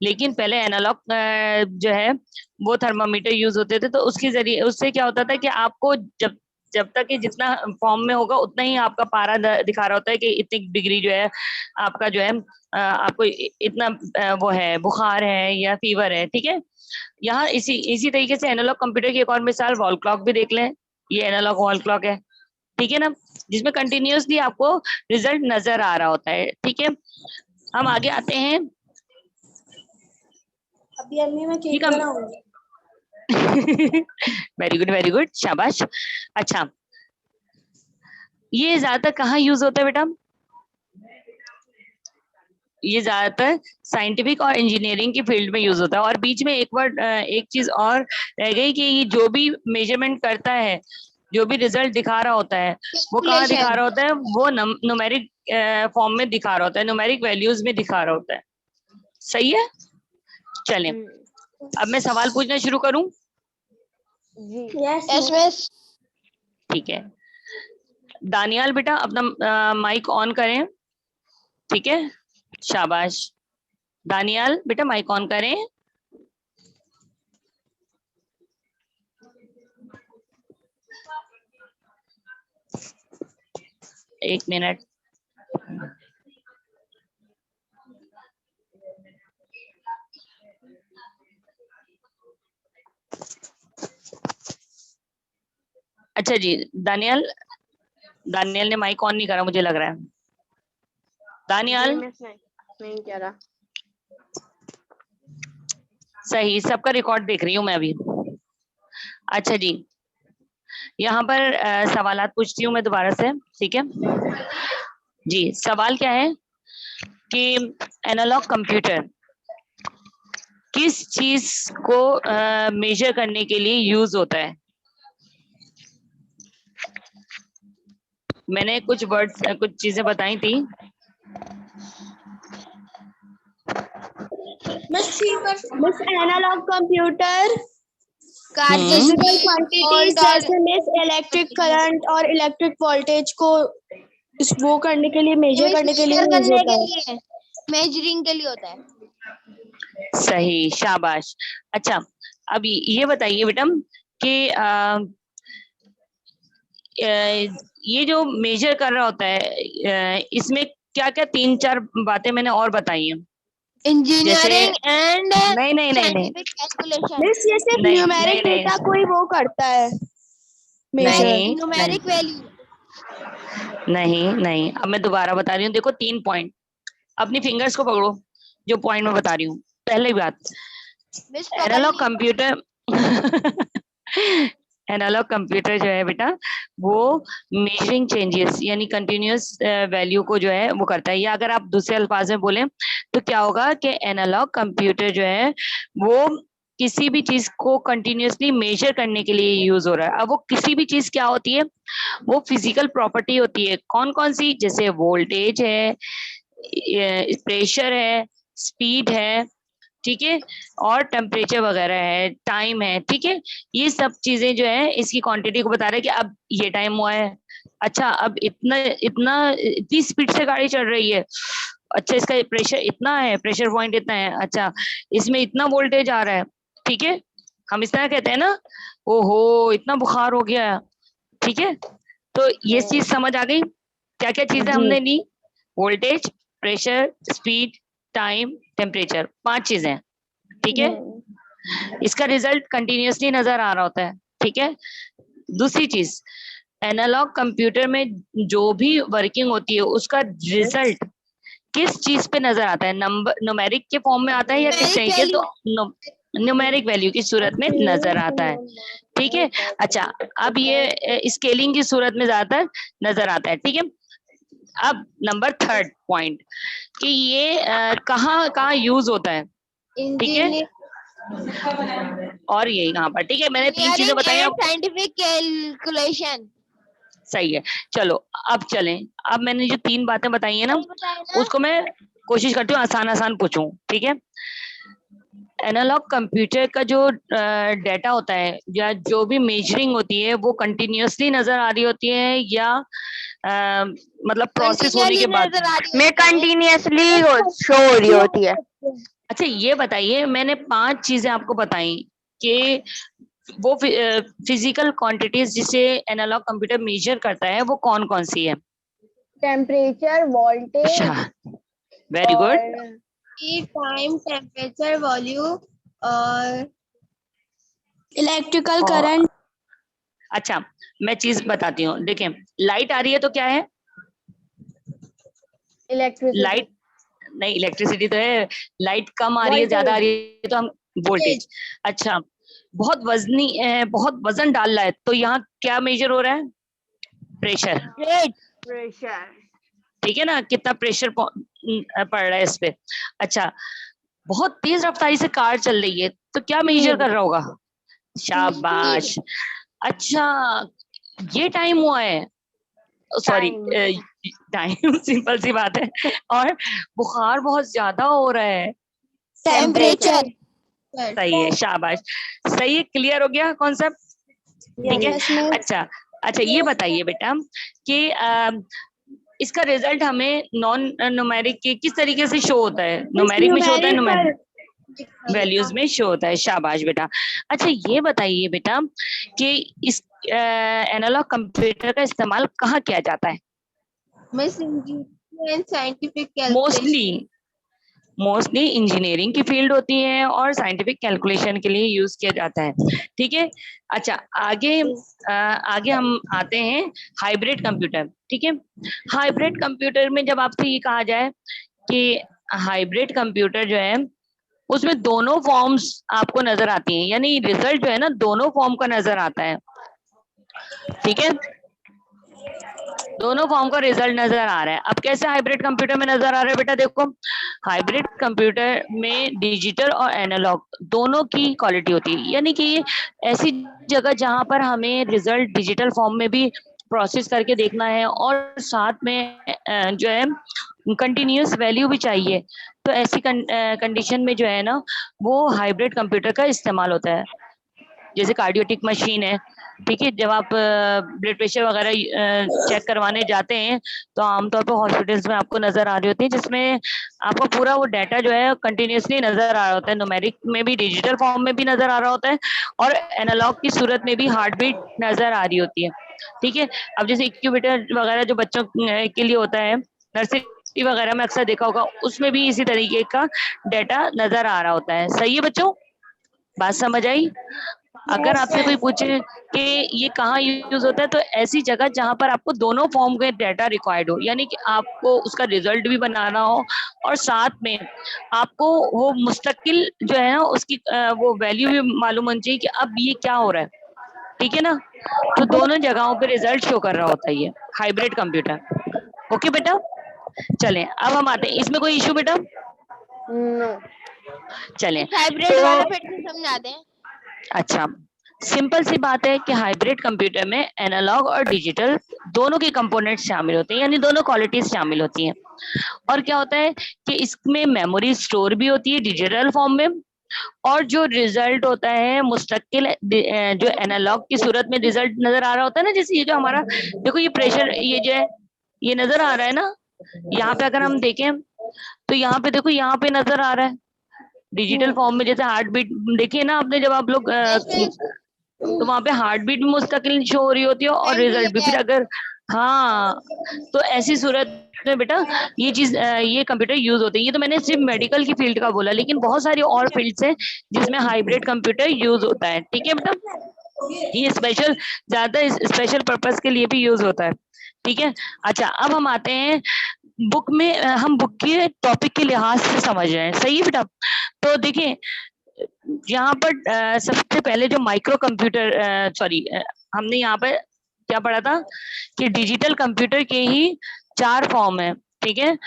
लेकिन पहले एनालॉग जो है वो थर्मामीटर यूज होते थे। तो उसके जरिए उससे क्या होता था कि आपको जब जब तक ये जितना फॉर्म में होगा उतना ही आपका पारा दिखा रहा होता है कि इतनी डिग्री जो है आपका जो है आपको इतना वो है, बुखार है या फीवर है। ठीक है, यहाँ इसी इसी तरीके से एनालॉग कंप्यूटर की एक और मिसाल वॉल क्लॉक भी देख लें। ये एनालॉग वॉल क्लॉक है, ठीक है ना, जिसमें कंटिन्यूसली आपको रिजल्ट नजर आ रहा होता है। ठीक है, हम आगे आते हैं। अभी अम्मी मैं ठीक केक है, बनाऊंगी। वेरी गुड, वेरी गुड, शाबाश। अच्छा, ये ज्यादातर कहाँ यूज होता है बेटा? ये ज्यादातर साइंटिफिक और इंजीनियरिंग की फील्ड में यूज होता है। और बीच में एक वर्ड, एक चीज और रह गई कि ये जो भी मेजरमेंट करता है, जो भी रिजल्ट दिखा रहा होता है, वो कहाँ दिखा रहा होता है? वो न्यूमेरिक फॉर्म में दिखा रहा होता है, न्यूमेरिक वैल्यूज में दिखा रहा होता है। सही है, चलें अब मैं सवाल पूछना शुरू करूं। जी यस मिस। ठीक है, दानियाल बेटा अपना माइक ऑन करें। ठीक है, शाबाश। दानियाल बेटा माइक ऑन करें। एक मिनट। अच्छा जी, दानियल दानियल ने माइक ऑन नहीं करा मुझे लग रहा है। दानियल नहीं कह रहा। सही, सबका रिकॉर्ड देख रही हूँ मैं अभी। अच्छा जी, यहाँ पर सवालात पूछती हूँ मैं दोबारा से, ठीक है जी। सवाल क्या है कि एनालॉग कंप्यूटर किस चीज को मेजर करने के लिए यूज होता है? मैंने कुछ वर्ड्स कुछ चीजें बताई थी। मिस एनालॉग कंप्यूटर हम्म, फिजिकल क्वांटिटीज जैसे मिस इलेक्ट्रिक करंट और इलेक्ट्रिक वोल्टेज को वो करने के लिए मेजर करने के लिए यूज होता है। मेजरिंग के लिए होता है। सही, शाबाश। अच्छा, अब ये बताइए बेटा कि ये जो मेजर कर रहा होता है इसमें क्या क्या 3-4 बातें मैंने और बताई हैं। इंजीनियरिंग एंड नहीं नहीं नहीं नहीं साइंटिफिक कैलकुलेशन। मिस ये सिर्फ नहीं न्यूमेरिक नहीं डेटा को ही वो करता है मेजर। नहीं न्यूमेरिक वैल्यू। नहीं नहीं, अब मैं दोबारा बता रही हूँ, देखो 3 पॉइंट, अपनी फिंगर्स को पकड़ो जो पॉइंट में बता रही हूँ। पहली बात, miss analog computer analog computer जो है बेटा वो मेजरिंग चेंजेस यानी कंटिन्यूअस वैल्यू को जो है वो करता है, या अगर आप दूसरे अल्फाज में बोलें तो क्या होगा कि एनालॉग कंप्यूटर जो है वो किसी भी चीज को कंटिन्यूअसली मेजर करने के लिए यूज हो रहा है। अब वो किसी भी चीज क्या होती है, वो फिजिकल प्रॉपर्टी होती है। कौन कौन सी? जैसे वोल्टेज है, प्रेशर है, स्पीड है, ठीक है, और टेम्परेचर वगैरह है, टाइम है, ठीक है। ये सब चीजें जो है इसकी क्वांटिटी को बता रहे हैं कि अब ये टाइम हुआ है, अच्छा अब इतना इतना इतनी स्पीड से गाड़ी चल रही है, अच्छा इसका प्रेशर इतना है, प्रेशर पॉइंट इतना है, अच्छा इसमें इतना वोल्टेज आ रहा है, ठीक है। हम इस तरह कहते हैं ना, ओहो इतना बुखार हो गया, ठीक है। तो ये चीज समझ आ गई, क्या क्या चीजें जी हमने ली? Voltage, pressure, speed, time, temperature, 5 चीजें, ठीक है। इसका रिजल्ट कंटिन्यूअसली नजर आ रहा होता है, ठीक है। दूसरी चीज, एनालॉग कंप्यूटर में जो भी वर्किंग होती है उसका रिजल्ट किस चीज पे नजर आता है? नंबर न्यूमेरिक के फॉर्म में आता है या किस तरीके? तो न्यूमेरिक वैल्यू की सूरत में नजर आता है, ठीक है। अच्छा, अब ये स्केलिंग की सूरत में ज्यादातर नजर आता है, ठीक है। अब नंबर 3 पॉइंट कि ये कहाँ कहाँ यूज होता है, ठीक है, और ये यहाँ पर, ठीक है। मैंने 3 चीजें बताई एंड अब, साइंटिफिक कैलकुलेशन। सही है। चलो अब चलें, अब मैंने जो 3 बातें बताई है ना उसको मैं कोशिश करती हूँ आसान आसान पूछूं, ठीक है। एनालॉग कंप्यूटर का जो डाटा होता है या जो भी मेजरिंग होती है वो कंटिन्यूअसली नजर आ रही होती है या मतलब प्रोसेस होने के बाद? में कंटिन्यूअसली शो हो रही होती है। अच्छा ये बताइए, मैंने 5 चीजें आपको बताई कि वो फिजिकल क्वांटिटीज जिसे एनालॉग कंप्यूटर मेजर करता है वो कौन कौन सी है? टेम्परेचर, वोल्टेज अच्छा, very good. Time, temperature, volume और इलेक्ट्रिकल करंट। अच्छा मैं चीज बताती हूँ, देखिए लाइट आ रही है तो क्या है? इलेक्ट्रिसिटी। लाइट नहीं, इलेक्ट्रिसिटी तो है। लाइट कम आ रही है, ज्यादा आ रही है तो हम वोल्टेज। अच्छा, बहुत वजनी बहुत वजन डाल रहा है तो यहाँ क्या मेजर हो रहा है? Pressure, pressure. ठीक है ना, कितना प्रेशर पड़ रहा है इस पे। अच्छा, बहुत तेज रफ्तारी से कार चल रही है तो क्या मेजर कर रहा होगा? शाबाश। अच्छा, ये टाइम हुआ है, सॉरी टाइम सिंपल सी बात है, और बुखार बहुत ज्यादा हो रहा है, टेम्परेचर। सही है, शाबाश, सही है, क्लियर हो गया कॉन्सेप्ट, ठीक है। अच्छा अच्छा, ये बताइए बेटा कि इसका रिजल्ट हमें नॉन न्यूमेरिक के किस तरीके से शो होता है? न्यूमेरिक में शो होता है, न्यूमेरिक वैल्यूज में शो होता है, शाबाश बेटा। अच्छा ये बताइए बेटा कि इस एनालॉग कंप्यूटर का इस्तेमाल कहाँ किया जाता है? Miss engineering and scientific mostly mostly engineering की फील्ड होती है और साइंटिफिक कैलकुलेशन के लिए यूज किया जाता है। ठीक है, अच्छा आगे हम आते हैं हाइब्रिड कंप्यूटर। ठीक है, हाइब्रिड कंप्यूटर में जब आपसे ये कहा जाए कि हाइब्रिड कंप्यूटर जो है उसमें दोनों फॉर्म्स आपको नजर आती हैं, यानी रिजल्ट जो है ना दोनों फॉर्म का नजर आता है। ठीक है, दोनों फॉर्म का रिजल्ट नजर आ रहा है। अब कैसे हाइब्रिड कंप्यूटर में नजर आ रहा है बेटा, देखो हाइब्रिड कंप्यूटर में डिजिटल और एनालॉग दोनों की क्वालिटी होती है, यानी कि ये ऐसी जगह जहां पर हमें रिजल्ट डिजिटल फॉर्म में भी प्रोसेस करके देखना है और साथ में जो है कंटिन्यूअस वैल्यू भी चाहिए, तो ऐसी कंडीशन में जो है ना वो हाइब्रिड कंप्यूटर का इस्तेमाल होता है। जैसे कार्डियोटिक मशीन है, ठीक है, जब आप ब्लड प्रेशर वगैरह चेक करवाने जाते हैं तो आमतौर पर हॉस्पिटल्स में आपको नजर आ रही होती है, जिसमें आपको पूरा वो डाटा जो है कंटिन्यूसली नजर आ रहा होता है, न्यूमेरिक में भी डिजिटल फॉर्म में भी नजर आ रहा होता है और एनालॉग की सूरत में भी हार्ट बीट नजर आ रही होती है। ठीक है, अब जैसे इक्यूबेटर वगैरह जो बच्चों के लिए होता है, नर्सरी वगैरह में अक्सर देखा होगा, उसमें भी इसी तरीके का डाटा नजर आ रहा होता है। सही है बच्चों, बात समझ आई? अगर आपसे कोई पूछे कि ये कहाँ यूज होता है, तो ऐसी जगह जहां पर आपको दोनों फॉर्म के डाटा रिक्वायर्ड हो, यानी कि आपको उसका रिजल्ट भी बनाना हो और साथ में आपको वो मुस्तकिल जो है ना उसकी वो वैल्यू भी मालूम होनी चाहिए कि अब ये क्या हो रहा है। ठीक है ना, तो दोनों जगहों पे रिजल्ट शो कर रहा होता है ये हाइब्रिड कंप्यूटर। ओके बेटा, चलें अब हम आते हैं, इसमें कोई इशू बेटा? नो। चलें हाइब्रिड तो वाला फिर से समझा दें। अच्छा, सिंपल सी बात है कि हाइब्रिड कंप्यूटर में एनालॉग और डिजिटल दोनों के कंपोनेंट्स शामिल होते हैं, यानी दोनों क्वालिटीज शामिल होती हैं। और क्या होता है कि इसमें मेमोरी स्टोर भी होती है डिजिटल फॉर्म में, और जो रिजल्ट होता है मुस्तकिल जो एनालॉग की सूरत में रिजल्ट नजर आ रहा होता है ना, जैसे ये जो हमारा देखो ये प्रेशर ये जो है ये नजर आ रहा है ना, यहाँ पे अगर हम देखें तो यहाँ पे देखो यहाँ पे नजर आ रहा है डिजिटल फॉर्म में, जैसे हार्ट बीट देखिए ना आपने जब आप लोग यस मिस, तो वहां पे हार्ट बीट भी मुस्तकिल शो हो रही होती है और रिजल्ट भी। फिर अगर हाँ, तो ऐसी सूरत में बेटा ये चीज ये कंप्यूटर यूज होते हैं। ये तो मैंने सिर्फ मेडिकल की फील्ड का बोला, लेकिन बहुत सारी और फील्ड्स हैं जिसमें हाइब्रिड कंप्यूटर यूज होता है। ठीक है बेटा, ये स्पेशल ज्यादा स्पेशल पर्पस के लिए भी यूज होता है। ठीक है, अच्छा अब हम आते हैं बुक में, हम बुक के टॉपिक के लिहाज से समझ रहे हैं। सही है बेटा, तो देखिए यहाँ पर सबसे पहले जो माइक्रो कंप्यूटर सॉरी हमने यहाँ पर क्या पढ़ा था कि डिजिटल कंप्यूटर के ही 4 फॉर्म है। ठीक है,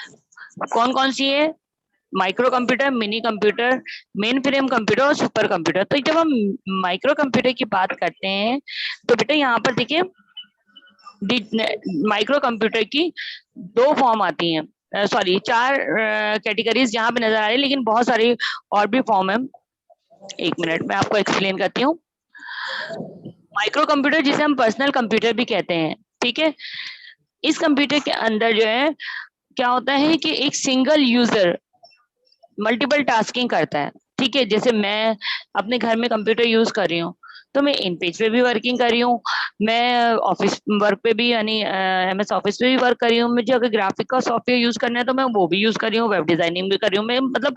कौन कौन सी है? Micro computer, mini computer, main frame computer और सुपर कंप्यूटर। तो जब हम माइक्रो कंप्यूटर की बात करते हैं तो बेटा यहाँ पर देखिए माइक्रो कंप्यूटर की 2 फॉर्म आती हैं, सॉरी 4 कैटेगरीज यहाँ पे नजर आ रही है, लेकिन बहुत सारी और भी फॉर्म है। एक मिनट में आपको एक्सप्लेन करती हूँ। माइक्रो कंप्यूटर जिसे हम पर्सनल कंप्यूटर भी कहते हैं, ठीक है, इस कंप्यूटर के अंदर जो है क्या होता है कि एक सिंगल यूजर मल्टीपल टास्किंग करता है। ठीक है, जैसे मैं अपने घर में कंप्यूटर यूज कर रही हूँ तो मैं इन पेज पे भी वर्किंग कर रही हूँ, मैं ऑफिस वर्क पे भी यानी MS ऑफिस पे भी वर्क कर रही हूँ, मुझे अगर ग्राफिक का सॉफ्टवेयर यूज करना है तो मैं वो भी यूज कर रही हूँ, वेब डिजाइनिंग भी कर रही हूँ मैं, मतलब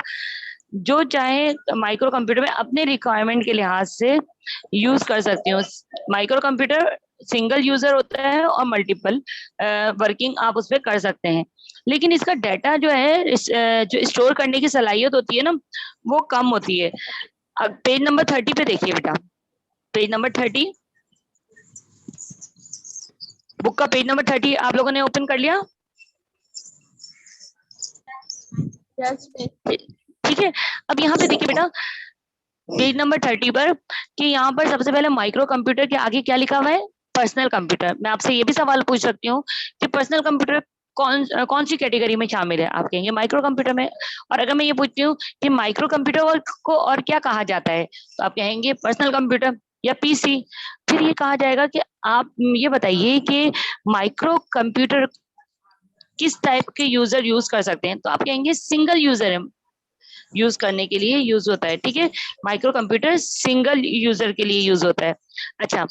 जो चाहे माइक्रो कंप्यूटर में अपने रिक्वायरमेंट के लिहाज से यूज कर सकती हूँ। माइक्रो कंप्यूटर सिंगल यूजर होता है और मल्टीपल वर्किंग आप उस पर कर सकते हैं, लेकिन इसका डाटा जो है जो स्टोर करने की सलाहियत होती है ना वो कम होती है। अब पेज नंबर 30 पे देखिए बेटा, पेज नंबर 30, बुक का पेज नंबर 30 आप लोगों ने ओपन कर लिया? यस मिस, ठीक है, अब यहाँ पे देखिए बेटा पेज नंबर 30 पर कि यहाँ पर सबसे पहले माइक्रो कंप्यूटर के आगे क्या लिखा हुआ है? Personal computer. मैं आपसे ये भी सवाल पूछ सकती हूँ कि पर्सनल कंप्यूटर कौन सी कैटेगरी में शामिल है? आप कहेंगे माइक्रो कंप्यूटर में। और अगर मैं ये पूछती हूँ कि माइक्रो कंप्यूटर को और क्या कहा जाता है, तो आप कहेंगे पर्सनल कंप्यूटर या PC। फिर ये कहा जाएगा कि आप ये बताइए कि माइक्रो कंप्यूटर किस टाइप के यूजर यूज कर सकते हैं, तो आप कहेंगे सिंगल यूजर है, यूज करने के लिए यूज होता है, ठीक है। माइक्रो कंप्यूटर सिंगल यूजर के लिए यूज होता है। अच्छा,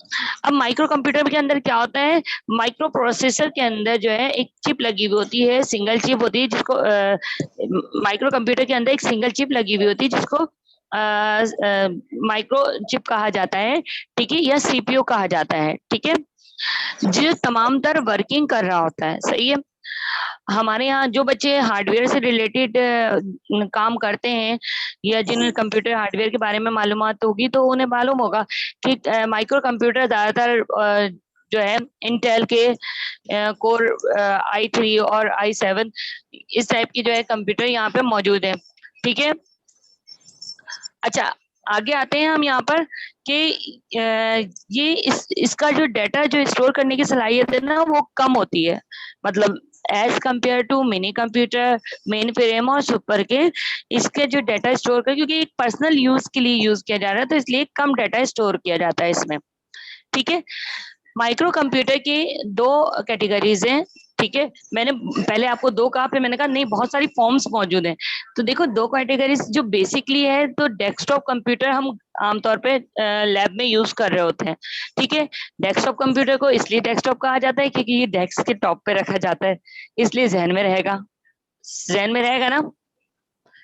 अब माइक्रो कंप्यूटर के अंदर क्या होता है, माइक्रो प्रोसेसर के अंदर जो है एक चिप लगी हुई होती है, सिंगल चिप होती है जिसको माइक्रो कंप्यूटर के अंदर एक सिंगल चिप लगी हुई होती है जिसको माइक्रो चिप कहा जाता है, ठीक है, या सीपीयू कहा जाता है, ठीक है, जो तमाम तर वर्किंग कर रहा होता है, सही है। हमारे यहाँ जो बच्चे हार्डवेयर से रिलेटेड काम करते हैं या जिन्हें कंप्यूटर हार्डवेयर के बारे में मालूमात होगी तो उन्हें मालूम होगा कि माइक्रो कंप्यूटर ज्यादातर जो है इंटेल के कोर i3 और i7 इस टाइप की जो है कंप्यूटर यहाँ पे मौजूद है, ठीक है। अच्छा, आगे आते हैं हम यहाँ पर कि ये इसका जो डाटा जो स्टोर करने की सलाहियत है ना वो कम होती है, मतलब as compare to mini computer, mainframe और सुपर के इसके जो डाटा स्टोर कर, क्योंकि एक पर्सनल यूज के लिए यूज किया जा रहा है तो इसलिए कम डाटा स्टोर किया जाता है इसमें, ठीक है। माइक्रो कंप्यूटर की दो कैटेगरीज हैं, ठीक है। मैंने पहले आपको दो कहा, फिर मैंने कहा नहीं बहुत सारी फॉर्म्स मौजूद हैं। तो देखो दो कैटेगरीज जो बेसिकली है, तो डेस्कटॉप कंप्यूटर हम आमतौर पे लैब में यूज कर रहे होते हैं, ठीक है। डेस्कटॉप कंप्यूटर को इसलिए डेस्कटॉप कहा जाता है क्योंकि ये डेस्क के टॉप पे रखा जाता है, इसलिए जहन में रहेगा ना,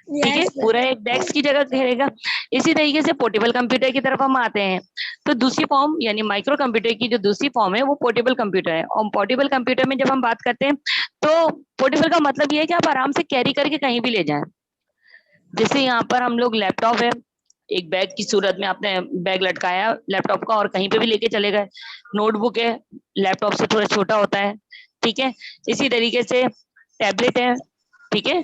ठीक है, पूरा एक डेस्क की जगह घेरेगा। इसी तरीके से पोर्टेबल कंप्यूटर की तरफ हम आते हैं, तो दूसरी फॉर्म यानी माइक्रो कंप्यूटर की जो दूसरी फॉर्म है वो पोर्टेबल कंप्यूटर है। और पोर्टेबल कंप्यूटर में जब हम बात करते हैं तो पोर्टेबल का मतलब ये है कि आप आराम से कैरी करके कहीं भी ले जाएं। जैसे यहाँ पर हम लोग लैपटॉप है, एक बैग की सूरत में आपने बैग लटकाया लैपटॉप का और कहीं पे भी लेके चले गए। नोटबुक है, लैपटॉप से थोड़ा छोटा होता है, ठीक है। इसी तरीके से टैबलेट है, ठीक है।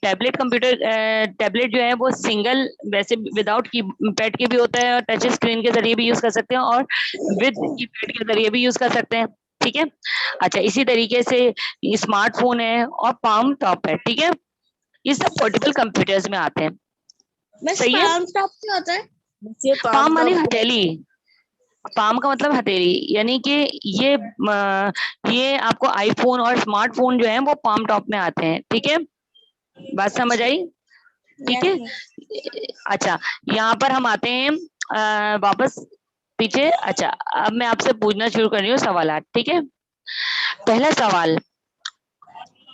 टैबलेट जो है वो सिंगल वैसे विदाउट की पैड के भी होता है और टच स्क्रीन के जरिए भी यूज कर सकते हैं और विद की पैड के जरिए भी यूज कर सकते हैं, ठीक है। अच्छा, इसी तरीके से स्मार्टफोन है और पाम टॉप है, ठीक है। ये सब पोर्टेबल कंप्यूटर्स में आते हैं, सही है। पाम माने हथेली, पाम का मतलब हथेली, यानी कि ये आपको आईफोन और स्मार्टफोन जो है वो पाम टॉप में आते हैं, ठीक है। बात समझ आई, ठीक है। अच्छा, यहाँ पर हम आते हैं वापस पीछे। अच्छा, अब मैं आपसे पूछना शुरू कर रही हूँ सवाल, ठीक है। पहला सवाल,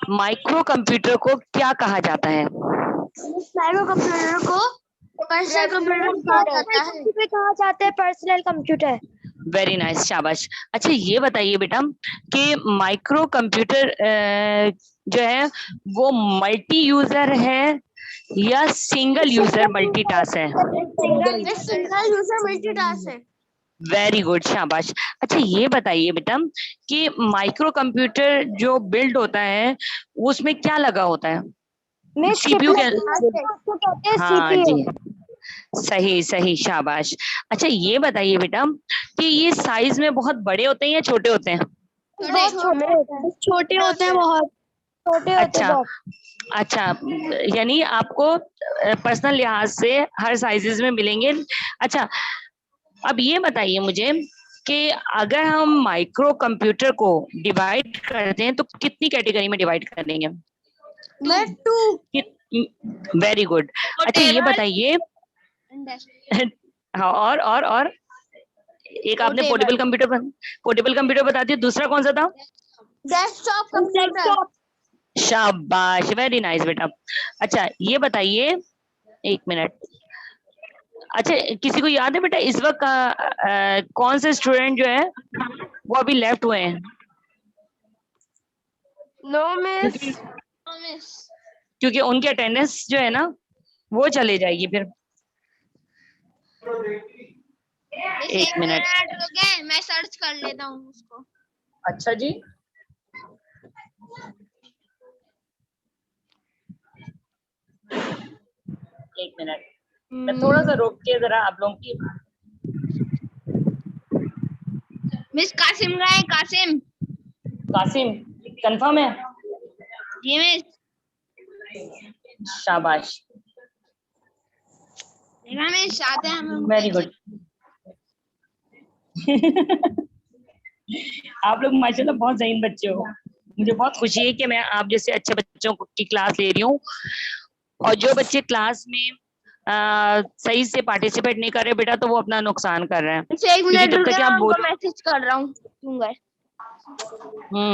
माइक्रो कंप्यूटर को क्या कहा जाता है? माइक्रो कंप्यूटर को पर्सनल कंप्यूटर कहा जाता है, पर्सनल कंप्यूटर। वेरी नाइस, शाबाश। अच्छा, ये बताइए बेटा कि माइक्रो कंप्यूटर जो है वो मल्टी यूजर है या सिंगल यूजर मल्टीटास्क है? सिंगल यूजर मल्टीटास्क है। वेरी गुड, शाबाश। अच्छा, ये बताइए बेटा कि माइक्रो कंप्यूटर जो बिल्ड होता है उसमें क्या लगा होता है? सीपीयू के, हाँ जी, सही सही, शाबाश। अच्छा, ये बताइए बेटा कि ये साइज में बहुत बड़े होते हैं या छोटे होते हैं? छोटे होते हैं, बहुत छोटे होते हैं। अच्छा, यानी आपको पर्सनल लिहाज से हर साइजेस में मिलेंगे। अच्छा, अब ये बताइए मुझे कि अगर हम माइक्रो कंप्यूटर को डिवाइड करते हैं तो कितनी कैटेगरी में डिवाइड करेंगे? Very good. अच्छा, ये बताइए हाँ, और एक आपने पोर्टेबल कंप्यूटर बता दिया, दूसरा कौन सा था? Desktop computer. शाबाश, वेरी नाइस बेटा। अच्छा, ये बताइए, एक मिनट। अच्छा, किसी को याद है बेटा इस वक्त कौन से स्टूडेंट जो है वो अभी लेफ्ट हुए हैं? No miss. क्योंकि उनकी अटेंडेंस जो है ना वो चले जाएगी फिर। एक मिनट हो गए, मैं सर्च कर लेता हूँ उसको। अच्छा जी, एक मिनट, मैं थोड़ा सा रोक के जरा आप लोगों की। मिस कासिम गए, कासिम। कासिम कंफर्म है? जी मिस। शाबाश, देखा मिस, आते हैं हम। Very good. आप लोग माशाल्लाह बहुत ज़हीन बच्चे हो, मुझे बहुत खुशी है कि मैं आप जैसे अच्छे बच्चों की क्लास ले रही हूँ। और जो बच्चे क्लास में सही से पार्टिसिपेट नहीं कर रहे बेटा, तो वो अपना नुकसान कर रहे हैं। एक मिनट जब तक रुके, कि मैं आप उनको बोल मैसेज कर रहा हूँ दूंगा।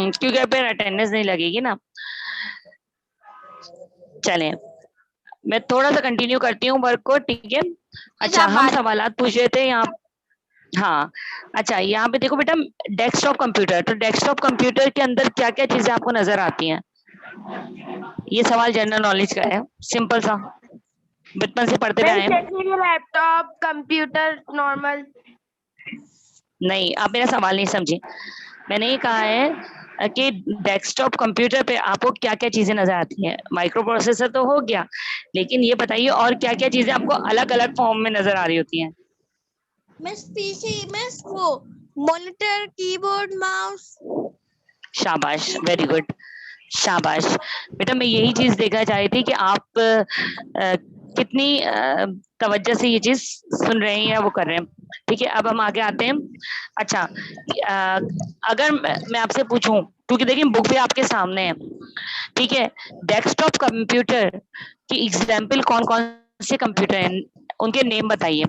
क्योंकि फिर अटेंडेंस नहीं लगेगी ना। चलें, मैं थोड़ा सा कंटिन्यू करती हूँ वर्क को, ठीक है। अच्छा, हम सवालात पूछ रहे थे यहाँ। हाँ, अच्छा यहाँ पे देखो बेटा, डेस्कटॉप कंप्यूटर। तो डेस्कटॉप कंप्यूटर के अंदर क्या क्या चीजें आपको नजर आती हैं? ये सवाल जनरल नॉलेज का है, सिंपल सा, बचपन से पढ़ते हुए आए। Laptop, computer, normal. नहीं, आप मेरा सवाल नहीं समझे। मैंने ये कहा है कि डेस्कटॉप कंप्यूटर पे आपको क्या क्या चीजें नजर आती हैं? माइक्रो प्रोसेसर तो हो गया, लेकिन ये बताइए और क्या क्या चीजें आपको अलग अलग फॉर्म में नजर आ रही होती हैं? मिस पीसी, मिस वो मॉनिटर, कीबोर्ड, माउस। शाबाश, वेरी गुड, शाबाश। बेटा मैं यही चीज देखना चाह रही थी कि आप कितनी तवज्जो से ये चीज सुन रहे हैं या वो कर रहे हैं। ठीक है, अब हम आगे आते हैं। अच्छा, अगर मैं आपसे पूछूं, क्योंकि देखिए बुक भी आपके सामने है, ठीक है, डेस्कटॉप कंप्यूटर की एग्जाम्पल कौन कौन से कंप्यूटर हैं, उनके नेम बताइए।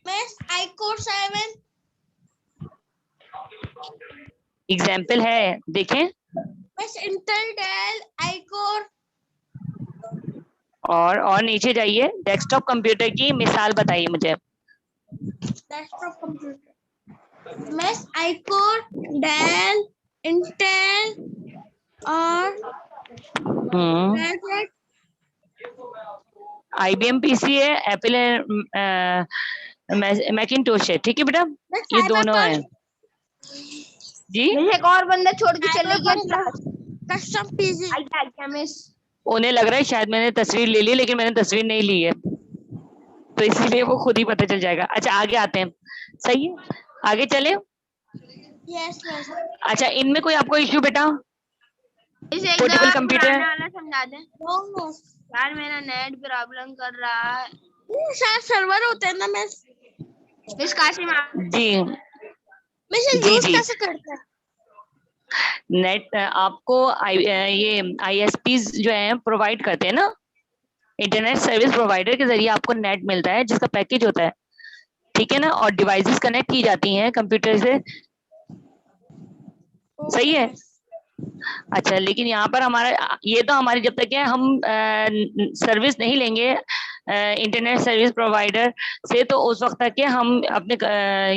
Miss iCore 7। एग्जाम्पल है, देखें। Miss Intel, Dell, iCore। और नीचे जाइए, डेस्कटॉप कंप्यूटर की मिसाल बताइए मुझे। Desktop computer miss iCore, Dell, Intel और Red Hat। IBM पीसी है, एप्पल है, मैकिंटोश है, ठीक है बेटा, ये दोनों है जी। एक और बंदा छोड़ के चले गया क्लास। Custom PC. क्या मिस? उन्हें लग रहा है शायद मैंने तस्वीर ले ली, लेकिन मैंने तस्वीर नहीं ली है, तो इसीलिए वो खुद ही पता चल जाएगा। अच्छा, आगे आते हैं, सही है, आगे चले। Yes miss. अच्छा, इनमें कोई आपको इश्यू बेटा? इसे पोर्टेबल एकदम कंप्यूटर, पुराना वाला समझा दे नो मिस। यार, मेरा नेट प्रॉब्लम कर रहा है। ये शायद सर्वर होते हैं ना मिस। मिस कासिम जी मिस जी यूज जी। कैसे करते हैं? नेट आपको ये ISPs जो है प्रोवाइड करते हैं ना, इंटरनेट सर्विस प्रोवाइडर के जरिए आपको नेट मिलता है, जिसका पैकेज होता है, ठीक है ना, और डिवाइसेस कनेक्ट की जाती हैं कंप्यूटर से, सही है। अच्छा, लेकिन यहाँ पर हमारा ये तो हमारी जब तक है हम सर्विस नहीं लेंगे इंटरनेट सर्विस प्रोवाइडर से, तो उस वक्त तक के हम अपने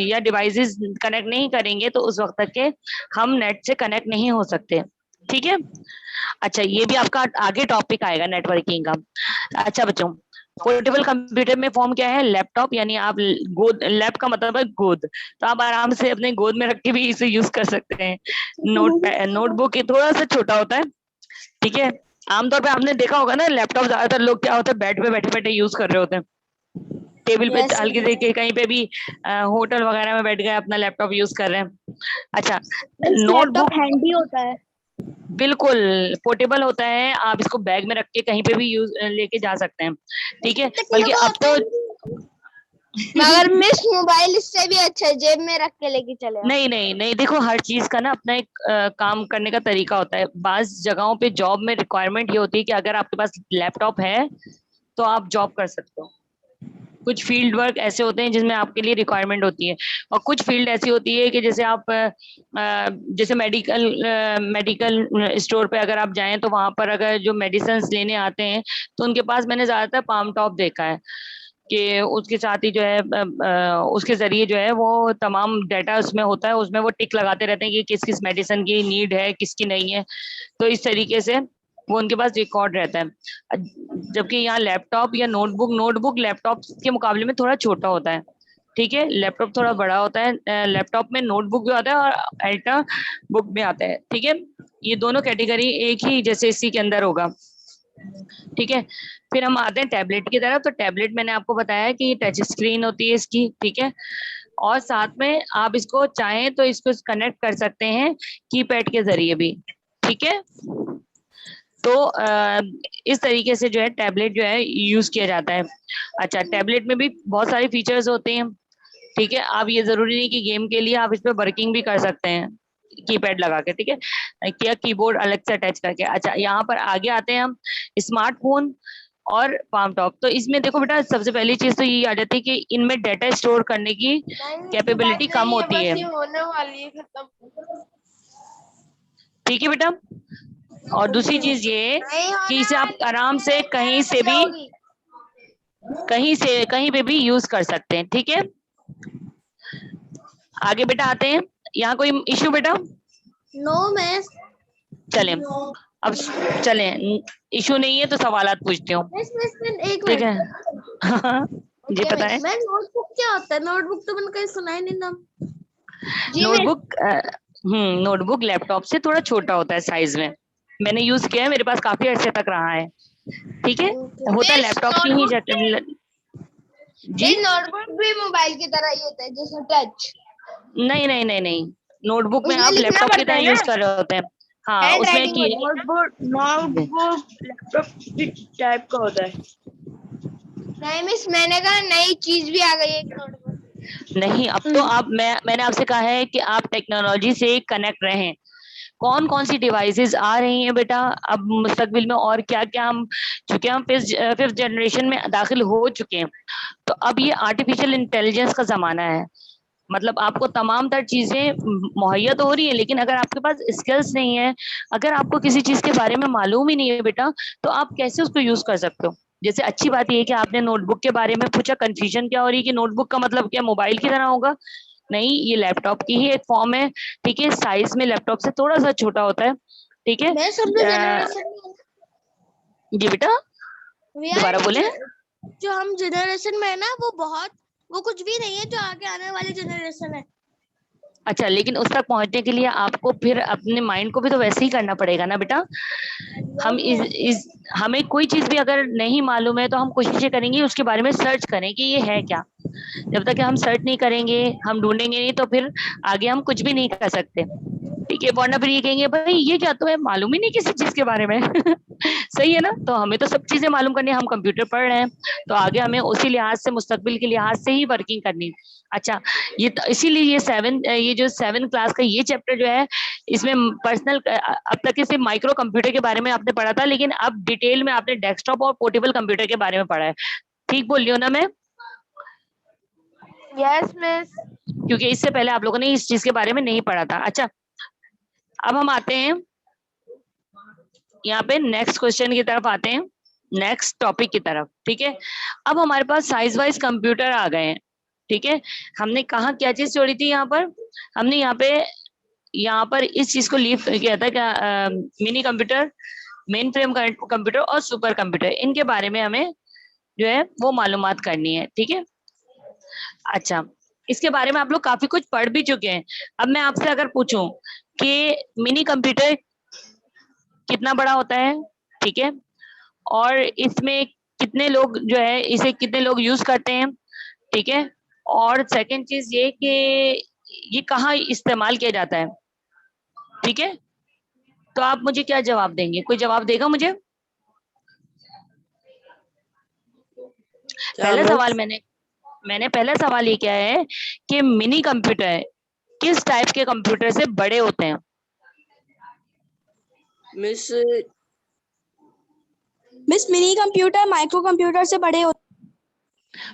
या डिवाइसेस कनेक्ट नहीं करेंगे, तो उस वक्त तक के हम नेट से कनेक्ट नहीं हो सकते, ठीक है। अच्छा, ये भी आपका आगे टॉपिक आएगा नेटवर्किंग का। अच्छा बच्चों, पोर्टेबल कंप्यूटर में फॉर्म क्या है? लैपटॉप, यानी आप गोद, लैप का मतलब है गोद, तो आप आराम से अपने गोद में रख के भी इसे यूज कर सकते हैं। नोटबुक थोड़ा सा छोटा होता है, ठीक है। आमतौर पे आपने देखा होगा ना, लैपटॉप ज्यादातर लोग क्या होता है बेड पे बैठे बैठे यूज कर रहे होते हैं, टेबल पे Yes, हल्की देख के, कहीं पे भी होटल वगैरह में बैठ गए अपना लैपटॉप यूज कर रहे हैं। अच्छा, नोटबुक हैंडी होता है। बिल्कुल पोर्टेबल होता है, आप इसको बैग में रख के कहीं पे भी यूज लेके जा सकते हैं, ठीक है। बल्कि अब तो मगर मिस मोबाइल इससे भी अच्छा है, जेब में रख के लेके चले आओ। नहीं नहीं नहीं, देखो हर चीज का ना अपना एक काम करने का तरीका होता है। बाज जगहों पे जॉब में रिक्वायरमेंट ये होती है कि अगर आपके पास लैपटॉप है तो आप जॉब कर सकते हो। कुछ फील्ड वर्क ऐसे होते हैं जिसमें आपके लिए रिक्वायरमेंट होती है, और कुछ फील्ड ऐसी होती है कि जैसे आप जैसे मेडिकल स्टोर पे अगर आप जाएं, तो वहां पर अगर जो मेडिसिन लेने आते हैं, तो उनके पास मैंने ज्यादातर पाम टॉप देखा है कि उसके साथ ही जो है उसके जरिए जो है वो तमाम डाटा उसमें होता है, उसमें वो टिक लगाते रहते हैं कि किस किस मेडिसिन की नीड है, किसकी नहीं है, तो इस तरीके से वो उनके पास रिकॉर्ड रहता है। जबकि यहाँ लैपटॉप या नोटबुक लैपटॉप के मुकाबले में थोड़ा छोटा होता है, ठीक है, लैपटॉप थोड़ा बड़ा होता है, लैपटॉप में नोटबुक भी आता है और अल्ट्रा बुक भी आता है, ठीक है। ये दोनों कैटेगरी एक ही जैसे इसी के अंदर होगा, ठीक है। फिर हम आते हैं टैबलेट की तरफ। तो टैबलेट मैंने आपको बताया कि ये टच स्क्रीन होती है इसकी, ठीक है, और साथ में आप इसको चाहें तो इसको कनेक्ट कर सकते हैं कीपैड के जरिए भी, ठीक है। तो इस तरीके से जो है टैबलेट जो है यूज किया जाता है। अच्छा, टैबलेट में भी बहुत सारे फीचर्स होते हैं, ठीक है। आप ये जरूरी नहीं कि गेम के लिए आप इस पर वर्किंग भी कर सकते हैं, कीपैड लगा के, ठीक है, या कीबोर्ड अलग से अटैच करके। अच्छा, यहाँ पर आगे आते हैं हम, स्मार्टफोन और पाम टॉप। तो इसमें देखो बेटा, सबसे पहली चीज तो ये आ जाती है कि इनमें डाटा स्टोर करने की कैपेबिलिटी कम होती है। होने वाली है खत्म। ठीक है बेटा। और दूसरी चीज ये कि इसे आप आराम से कहीं पे भी यूज कर सकते हैं। ठीक है, आगे बेटा आते हैं। यहाँ कोई इश्यू बेटा? No miss. चलें अब, चलें, इशू नहीं है तो सवालात पूछती हूँ। एक ठीक है। मिनट। जी बताएं। मैं नोटबुक क्या होता है? नोटबुक तो मैंने कहीं सुना ही नहीं नाम। नोटबुक नोटबुक लैपटॉप से थोड़ा छोटा होता है साइज में। मैंने यूज किया है, मेरे पास काफी अर्से तक रहा है। ठीक है, होता है लैपटॉप की ही जी। नोटबुक भी मोबाइल की तरह ही होता है, जैसे टच। नहीं नहीं नहीं नहीं, नोटबुक में उसमें आप लिखना लैपटॉप की पड़ता तरह है यूज ना, कर रहे होते हैं। हाँ, हैंड उसमें राइटिंग की नोटबुक लैपटॉप टाइप का होता है। नहीं मिस, मैंने कहा नई चीज भी आ गई है, एक नोटबुक। नहीं, अब तो आप मैंने आपसे कहा है कि आप टेक्नोलॉजी से कनेक्ट रहें। कौन कौन सी डिवाइसेस आ रही हैं बेटा अब मुस्तकबिल में, और क्या क्या हम, चूंकि हम फिफ्थ जनरेशन में दाखिल हो चुके हैं, तो अब ये आर्टिफिशियल इंटेलिजेंस का जमाना है। मतलब आपको तमाम तर चीजें मुहैया तो हो रही है, लेकिन अगर आपके पास स्किल्स नहीं है, अगर आपको किसी चीज के बारे में मालूम ही नहीं है बेटा, तो आप कैसे उसको यूज कर सकते हो? जैसे अच्छी बात यह है कि आपने नोटबुक के बारे में पूछा। कंफ्यूजन क्या हो रही है कि नोटबुक का मतलब क्या मोबाइल की तरह होगा? नहीं, ये लैपटॉप की ही एक फॉर्म है। ठीक है, साइज में लैपटॉप से थोड़ा सा छोटा होता है। ठीक है, मैं समझ जनरेशन जी बेटा, दोबारा बोले। जो हम जनरेशन में है ना, वो कुछ भी नहीं है जो आगे आने वाली जनरेशन है। अच्छा, लेकिन उस तक पहुंचने के लिए आपको फिर अपने माइंड को भी तो वैसे ही करना पड़ेगा ना बेटा। हम हमें कोई चीज भी अगर नहीं मालूम है तो हम कोशिशें करेंगे उसके बारे में सर्च करें कि ये है क्या। जब तक हम सर्च नहीं करेंगे, हम ढूंढेंगे नहीं, तो फिर आगे हम कुछ भी नहीं कर सकते। ठीक है, वरना फिर ये कहेंगे भाई ये क्या, तो है मालूम ही नहीं किसी चीज के बारे में। सही है ना? तो हमें तो सब चीजें मालूम करनी है। हम कंप्यूटर पढ़ रहे हैं तो आगे हमें उसी लिहाज से, मुस्तकबिल के लिहाज से ही वर्किंग करनी है। अच्छा, ये इसीलिए ये जो 7 क्लास का ये चैप्टर जो है, इसमें पर्सनल, अब तक सिर्फ माइक्रो कंप्यूटर के बारे में आपने पढ़ा था, लेकिन अब डिटेल में आपने डेस्कटॉप और पोर्टेबल कंप्यूटर के बारे में पढ़ा है। ठीक बोल रही हूँ ना मैं? Yes miss. क्योंकि इससे पहले आप लोगों ने इस चीज के बारे में नहीं पढ़ा था। अच्छा, अब हम आते हैं यहाँ पे नेक्स्ट क्वेश्चन की तरफ आते हैं, नेक्स्ट टॉपिक की तरफ। ठीक है, अब हमारे पास साइज वाइज कंप्यूटर आ गए हैं। ठीक है, हमने कहा क्या चीज छोड़ी थी यहाँ पर? हमने यहाँ पर इस चीज को लीव किया था क्या? Mini computer, main frame computer और सुपर कंप्यूटर, इनके बारे में हमें जो है वो मालूमात करनी है। ठीक है, अच्छा, इसके बारे में आप लोग काफी कुछ पढ़ भी चुके हैं। अब मैं आपसे अगर पूछूं कि मिनी कंप्यूटर कितना बड़ा होता है, ठीक है, और इसमें कितने लोग जो है, इसे कितने लोग यूज करते हैं, ठीक है, और सेकंड चीज ये कि ये कहाँ इस्तेमाल किया जाता है, ठीक है, तो आप मुझे क्या जवाब देंगे? कोई जवाब देगा मुझे? पहला सवाल मैंने पहला सवाल ये क्या है कि मिनी कंप्यूटर किस टाइप के कंप्यूटर से बड़े होते हैं? Miss mini computer micro computer से बड़े होते।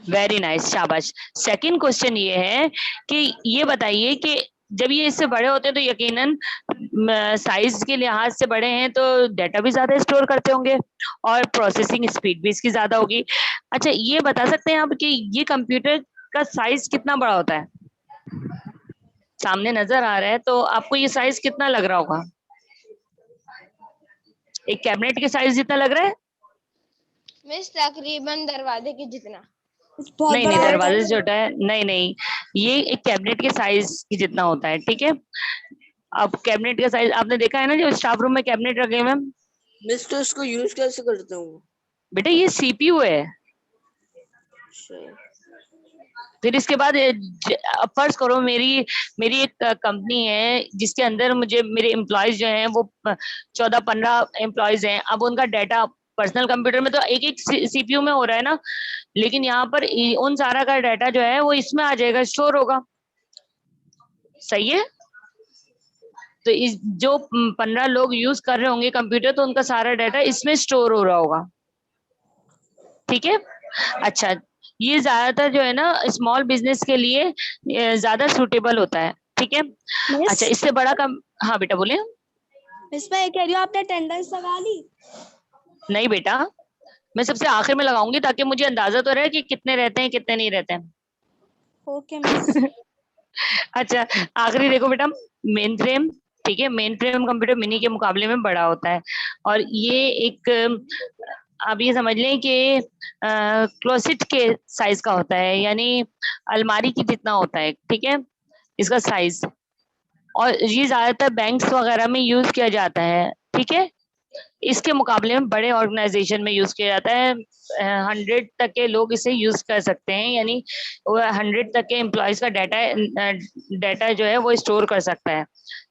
वेरी नाइस, शाबाश। सेकंड क्वेश्चन ये है कि ये बताइए कि जब ये इससे बड़े होते हैं तो यकीनन साइज के लिहाज से बड़े हैं तो डाटा भी ज्यादा स्टोर करते होंगे और प्रोसेसिंग स्पीड भी इसकी ज्यादा होगी। अच्छा, ये बता सकते हैं आप कि ये कंप्यूटर का साइज कितना बड़ा होता है? सामने नजर आ रहा है तो आपको ये साइज कितना लग रहा होगा? एक कैबिनेट के साइज जितना लग रहा है? मिस तकरीबन दरवाजे के जितना। नहीं नहीं, दरवाजे से छोटा है। नहीं नहीं, ये एक कैबिनेट के साइज की जितना होता है। ठीक है, अब कैबिनेट का साइज आपने देखा है ना, जो स्टाफ रूम में कैबिनेट रखे हुए हैं। मिस तो इसको यूज कैसे करता हूँ? बेटा ये सीपीयू है। फिर इसके बाद अब फर्ज करो मेरी एक कंपनी है जिसके अंदर मुझे मेरे एम्प्लॉयज जो हैं वो 14-15 एम्प्लॉयज हैं। अब उनका डाटा पर्सनल कंप्यूटर में तो एक एक सीपीयू में हो रहा है ना, लेकिन यहाँ पर उन सारा का डाटा जो है वो इसमें आ जाएगा, स्टोर होगा। सही है? तो इस जो 15 लोग यूज कर रहे होंगे कंप्यूटर, तो उनका सारा डाटा इसमें स्टोर हो रहा होगा। ठीक है। अच्छा, ये ज्यादातर जो है ना स्मॉल बिजनेस के लिए ज्यादा सूटेबल होता है। ठीक है। अच्छा, इससे बड़ा हाँ बेटा बोलिए। मिस मैं ये कह रही हूँ, आपने अटेंडेंस लगा ली? नहीं बेटा, मैं सबसे आखिर में लगाऊंगी ताकि मुझे अंदाजा तो रहे कि कितने रहते हैं कितने नहीं रहते हैं। Okay miss. अच्छा, आखिरी देखो बेटा, मेन फ्रेम। ठीक है, मेन फ्रेम कंप्यूटर मिनी के मुकाबले में बड़ा होता है, और ये एक आप ये समझ लें कि क्लोसेट के साइज का होता है, यानी अलमारी की जितना होता है। ठीक है, इसका साइज, और ये ज्यादातर बैंक्स वगैरह में यूज किया जाता है। ठीक है, इसके मुकाबले में बड़े ऑर्गेनाइजेशन में यूज किया जाता है। 100 तक के लोग इसे यूज कर सकते हैं, यानी 100 तक के एम्प्लॉयज का डाटा जो है वो स्टोर कर सकता है।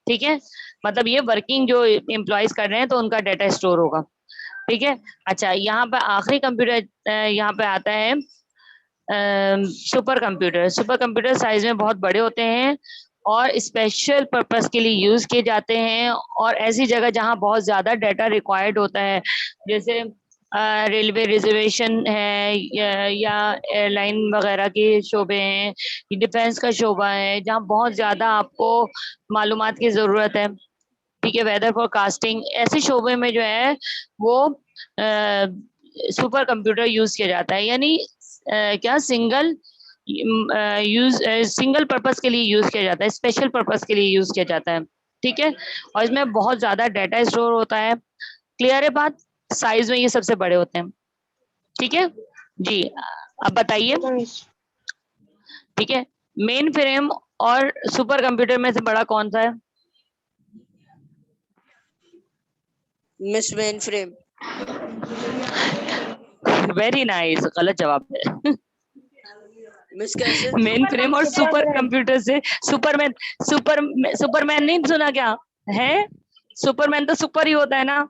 ठीक है, मतलब ये वर्किंग जो एम्प्लॉयज कर रहे हैं तो उनका डाटा स्टोर होगा। ठीक है। अच्छा, यहाँ पे आखिरी कंप्यूटर यहाँ पे आता है super computer. Super computer size में बहुत बड़े होते हैं और स्पेशल पर्पस के लिए यूज किए जाते हैं, और ऐसी जगह जहां बहुत ज्यादा डाटा रिक्वायर्ड होता है, जैसे रेलवे रिजर्वेशन है, या एयरलाइन वगैरह के शोबे हैं, डिफेंस का शोबा है, जहां बहुत ज्यादा आपको मालूमात की जरूरत है। ठीक है, वेदर फोरकास्टिंग, ऐसे शोबे में जो है वो सुपर कंप्यूटर यूज किया जाता है, यानी क्या सिंगल पर्पस के लिए यूज किया जाता है, स्पेशल पर्पस के लिए यूज किया जाता है। ठीक है, और इसमें बहुत ज्यादा डाटा स्टोर होता है। क्लियर है बात? साइज में ये सबसे बड़े होते हैं। ठीक है जी, अब बताइए। ठीक है, मेन फ्रेम और सुपर कंप्यूटर में से बड़ा कौन सा है? Miss main frame. Very nice, गलत जवाब है। मिस कैसे? मेन फ्रेम और सुपर कंप्यूटर से सुपरमैन नहीं सुना क्या है? सुपरमैन तो सुपर ही होता है ना।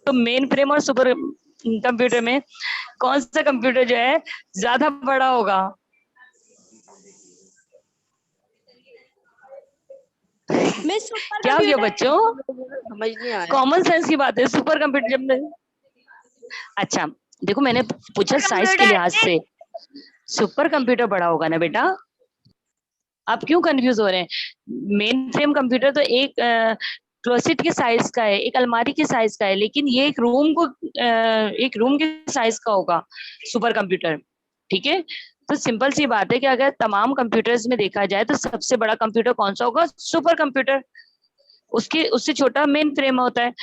तो मेन फ्रेम और सुपर कंप्यूटर में कौन सा कंप्यूटर जो है ज्यादा बड़ा होगा? मिस क्या हो गया बच्चों? समझ नहीं आया। कॉमन सेंस की बात है, सुपर कंप्यूटर जब अच्छा देखो, मैंने पूछा साइज के लिहाज से, सुपर कंप्यूटर बड़ा होगा ना बेटा। आप क्यों कंफ्यूज हो रहे हैं? मेन फ्रेम कंप्यूटर तो एक क्लोसेट के साइज का है, एक अलमारी के साइज का है, लेकिन ये एक रूम के साइज का होगा सुपर कंप्यूटर। ठीक है, तो सिंपल सी बात है कि अगर तमाम कंप्यूटर्स में देखा जाए तो सबसे बड़ा कंप्यूटर कौन सा होगा? Super computer. उससे छोटा मेन फ्रेम होता है।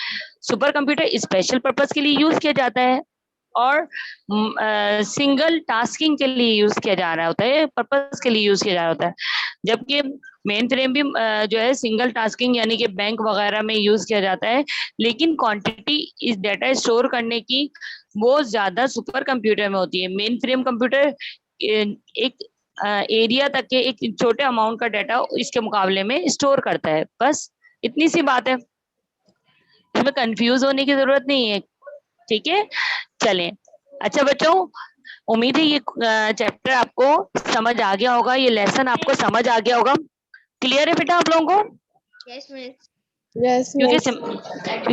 सुपर कंप्यूटर स्पेशल पर्पस के लिए यूज किया जाता है, और सिंगल टास्किंग के लिए यूज किया जा रहा होता है, पर्पस के लिए यूज किया जा रहा होता है। जबकि मेन फ्रेम भी जो है सिंगल टास्किंग यानी कि बैंक वगैरह में यूज किया जाता है, लेकिन क्वांटिटी इस डाटा स्टोर करने की वो ज्यादा सुपर कंप्यूटर में होती है। मेन फ्रेम कंप्यूटर एक एरिया तक के एक छोटे अमाउंट का डाटा इसके मुकाबले में स्टोर करता है। बस इतनी सी बात है, इसमें कंफ्यूज होने की जरूरत नहीं है। ठीक है, चलें। अच्छा बच्चों, उम्मीद है ये चैप्टर आपको समझ आ गया होगा, ये लेसन आपको समझ आ गया होगा। क्लियर है बेटा आप लोगों को? Yes miss. यस क्योंकि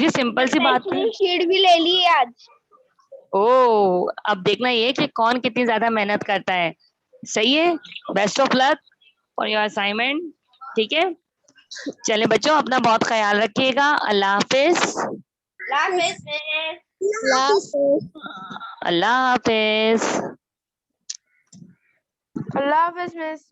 सिंपल सी बात है। शीट भी ले ली है आज। ओ, अब देखना ये कि कौन कितनी ज्यादा मेहनत करता है। सही है, best of luck for your assignment. ठीक है, चले बच्चों, अपना बहुत ख्याल रखिएगा। अल्लाह हाफिज। अल्लाह हाफिज। अल्लाह हाफिज मिस।